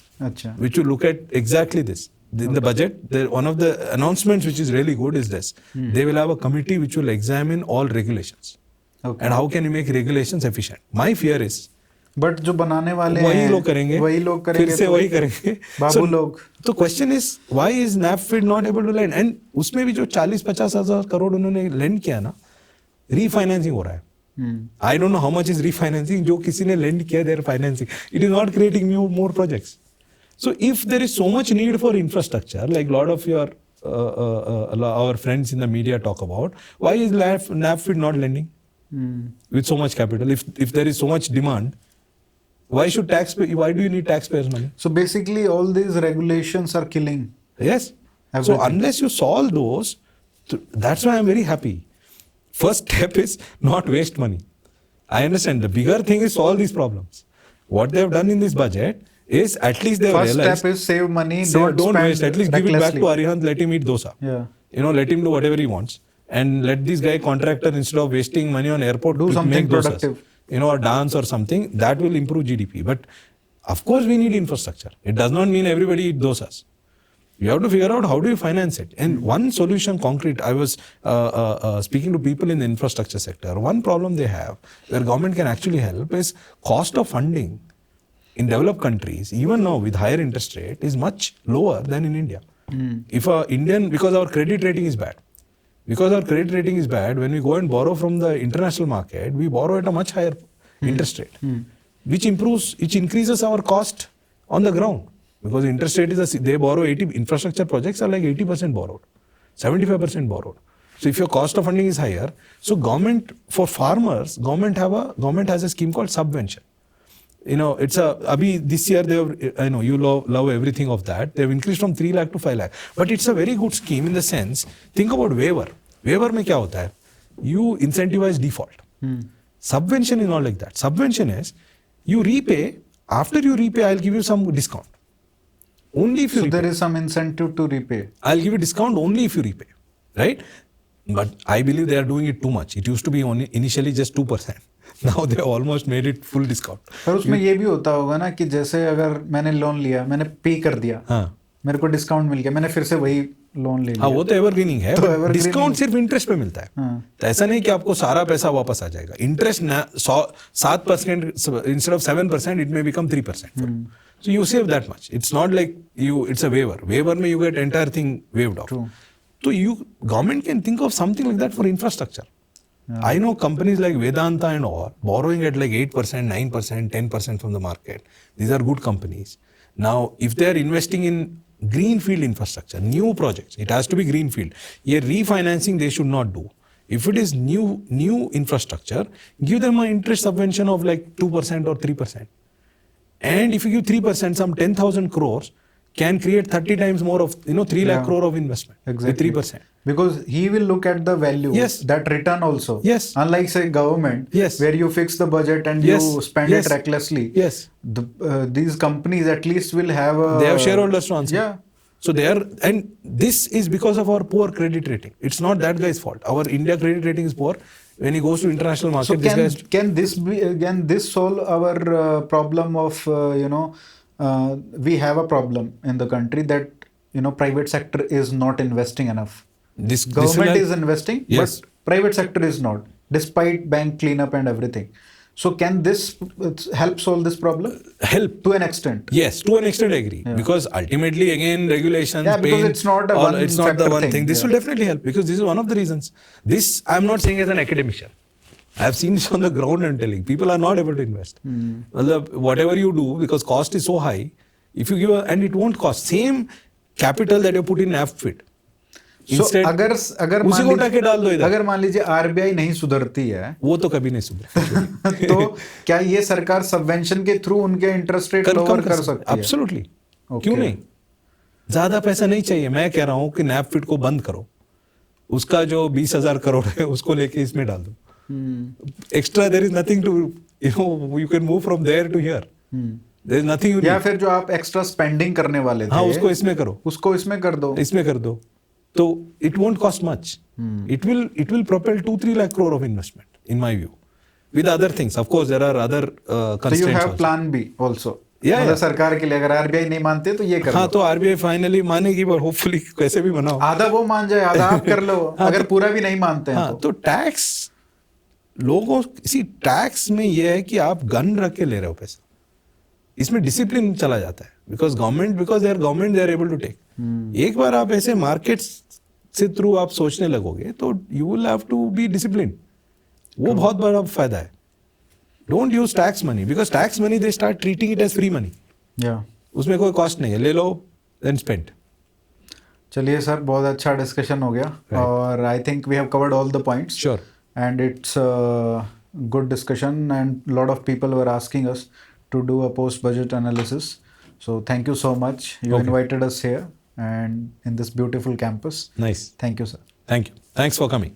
Which will look at exactly this. In the budget, one of the announcements which is really good is this. They will have a committee which will examine all regulations. And how can you make regulations efficient? My fear is, but जो बनाने वाले वही लोग करेंगे फिर से वही करेंगे बाबू लोग. तो question is why is NAFID not able to lend? And उसमें भी जो 40-50 हजार करोड़ उन्होंने लेंड किया ना, रीफाइनेंसिंग हो रहा है. I don't know how much is refinancing. जो किसी ने लेंड किया, they are financing. It is not creating more projects. So if there is so much need for infrastructure, like a lot of your our friends in the media talk about, why is NAFID not lending with so much capital? If there is so much demand, why do you need taxpayers' money? So basically, all these regulations are killing. Yes. Everything. So unless you solve those, that's why I'm very happy. First step is not waste money. I understand. The bigger thing is solve these problems. What they have done in this budget is at least they have realized. First step is save money, don't waste. At least give it back to Arihant, let him eat dosa. Yeah. Let him do whatever he wants. And let this guy contractor, instead of wasting money on airport, do something productive. Or dance or something, that will improve GDP. But of course we need infrastructure. It does not mean everybody eat dosas. You have to figure out how do you finance it. And one solution, concrete, I was speaking to people in the infrastructure sector. One problem they have, where government can actually help, is cost of funding in developed countries, even now with higher interest rate, is much lower than in India. If because our credit rating is bad. Because our credit rating is bad, when we go and borrow from the international market, we borrow at a much higher interest rate, which increases our cost on the ground. Because interest rate they borrow 80, infrastructure projects are like 80% borrowed, 75% borrowed. So if your cost of funding is higher, so government, for farmers, government has a scheme called subvention. This year I know you love everything of that. They've increased from 3 lakh to 5 lakh. But it's a very good scheme in the sense, think about waiver. Waiver mein kya hota hai? You incentivize default. Subvention is not like that. Subvention is, you repay, after you repay, I'll give you some discount. Only if you repay. So there is some incentive to repay. I'll give you discount only if you repay. Right? But I believe they are doing it too much. It used to be only initially just 2%. Now they almost made it full discount. पर उसमें ये भी होता होगा ना कि जैसे अगर मैंने लोन लिया, मैंने पे कर दिया, मेरे को डिस्काउंट मिल गया, मैंने फिर से वही लोन ले लिया. हाँ, वो तो एवरग्रीनिंग है. तो डिस्काउंट सिर्फ इंटरेस्ट पे मिलता है. तो ऐसा नहीं कि आपको सारा पैसा वापस आ जाएगा. Interest 7% instead of 7%, it may become 3%. So you save that much. It's not like it's a waiver. Waiver में you get entire thing waived off. True. So government can think of something like that for infrastructure. Yeah. I know companies like Vedanta and all borrowing at like 8%, 9%, 10% from the market. These are good companies. Now, if they are investing in greenfield infrastructure, new projects, it has to be greenfield. Here, refinancing they should not do. If it is new infrastructure, give them an interest subvention of like 2% or 3%. And if you give 3%, some 10,000 crores can create 30 times more of 3 lakh crore of investment. Exactly. With 3%. Because he will look at the value, that return also. Yes. Unlike say government, where you fix the budget and you spend it recklessly. Yes. These companies at least will have they have shareholders to answer. Yeah. So and this is because of our poor credit rating. It's not that guy's fault. Our India credit rating is poor. When he goes to international market, so can this solve our problem of we have a problem in the country that private sector is not investing enough. Government is investing, but private sector is not. despite bank cleanup and everything. So can this help solve this problem? Help To an extent. Yes, to an extent I agree. Yeah. Because ultimately, again, regulations, Yeah, because pain, it's not a all, one it's not the factor one thing. thing. This Yeah. will definitely help because this is one of the reasons. This I'm not saying as an academician. I have seen this on the ground and telling people are not able to invest. Whatever you do, because cost is so high, if you give and it won't cost same capital that you put in NAFFIT. So अगर उसी को उठा के डाल दो इधर, अगर मान लीजिए आरबीआई नहीं सुधरती है वो तो कभी नहीं सुधरे तो क्या ये सरकार सबवेंशन के थ्रू उनके इंटरेस्ट रेट लोअर कर सकती है? एब्सोल्युटली, क्यों नहीं? ज्यादा पैसा नहीं चाहिए. मैं कह रहा हूँ कि NAFFIT को बंद करो, उसका जो 20,000 करोड़ है उसको लेके इसमें डाल दो. Extra there is nothing to you can move from there to here. There is nothing. या फिर जो आप एक्स्ट्रा स्पेंडिंग करने वाले थे, हाँ, उसको इसमें करो, उसको इसमें कर दो, इसमें कर दो. तो it won't cost much. It will propel 2-3 lakh crore of investment in my view. With other things, of course, there are other constraints. So you have also. plan B also. Yeah, मतलब सरकार के लिए अगर RBI नहीं मानते तो ये कर हाँ, लो. तो आरबीआई फाइनली मानेगी, पर होपफुली कैसे भी बनाओ. आधा वो मान जाए, आधा आप कर लो. अगर पूरा भी नहीं मानते हैं हाँ, तो टैक्स लोगों, इसी टैक्स में ये है कि आप गन रख के ले रहे हो पैसा. इसमें डिसिप्लिन चला जाता है. Because they are able to take. एक बार आप ऐसे मार्केट्स से थ्रू आप सोचने लगोगे तो you will have to be discipline. वो बहुत बड़ा फायदा है. Don't use tax money, because tax money they start treating it as free money. उसमें कोई कॉस्ट नहीं है, ले लो देन स्पेंड. चलिए सर, बहुत अच्छा डिस्कशन हो गया. और I think we have covered all the points. Sure. And it's good discussion and lot of people were asking us to do a post budget analysis. So thank you so much. You invited us here and in this beautiful campus. Nice. Thank you, sir. Thank you. Thanks for coming.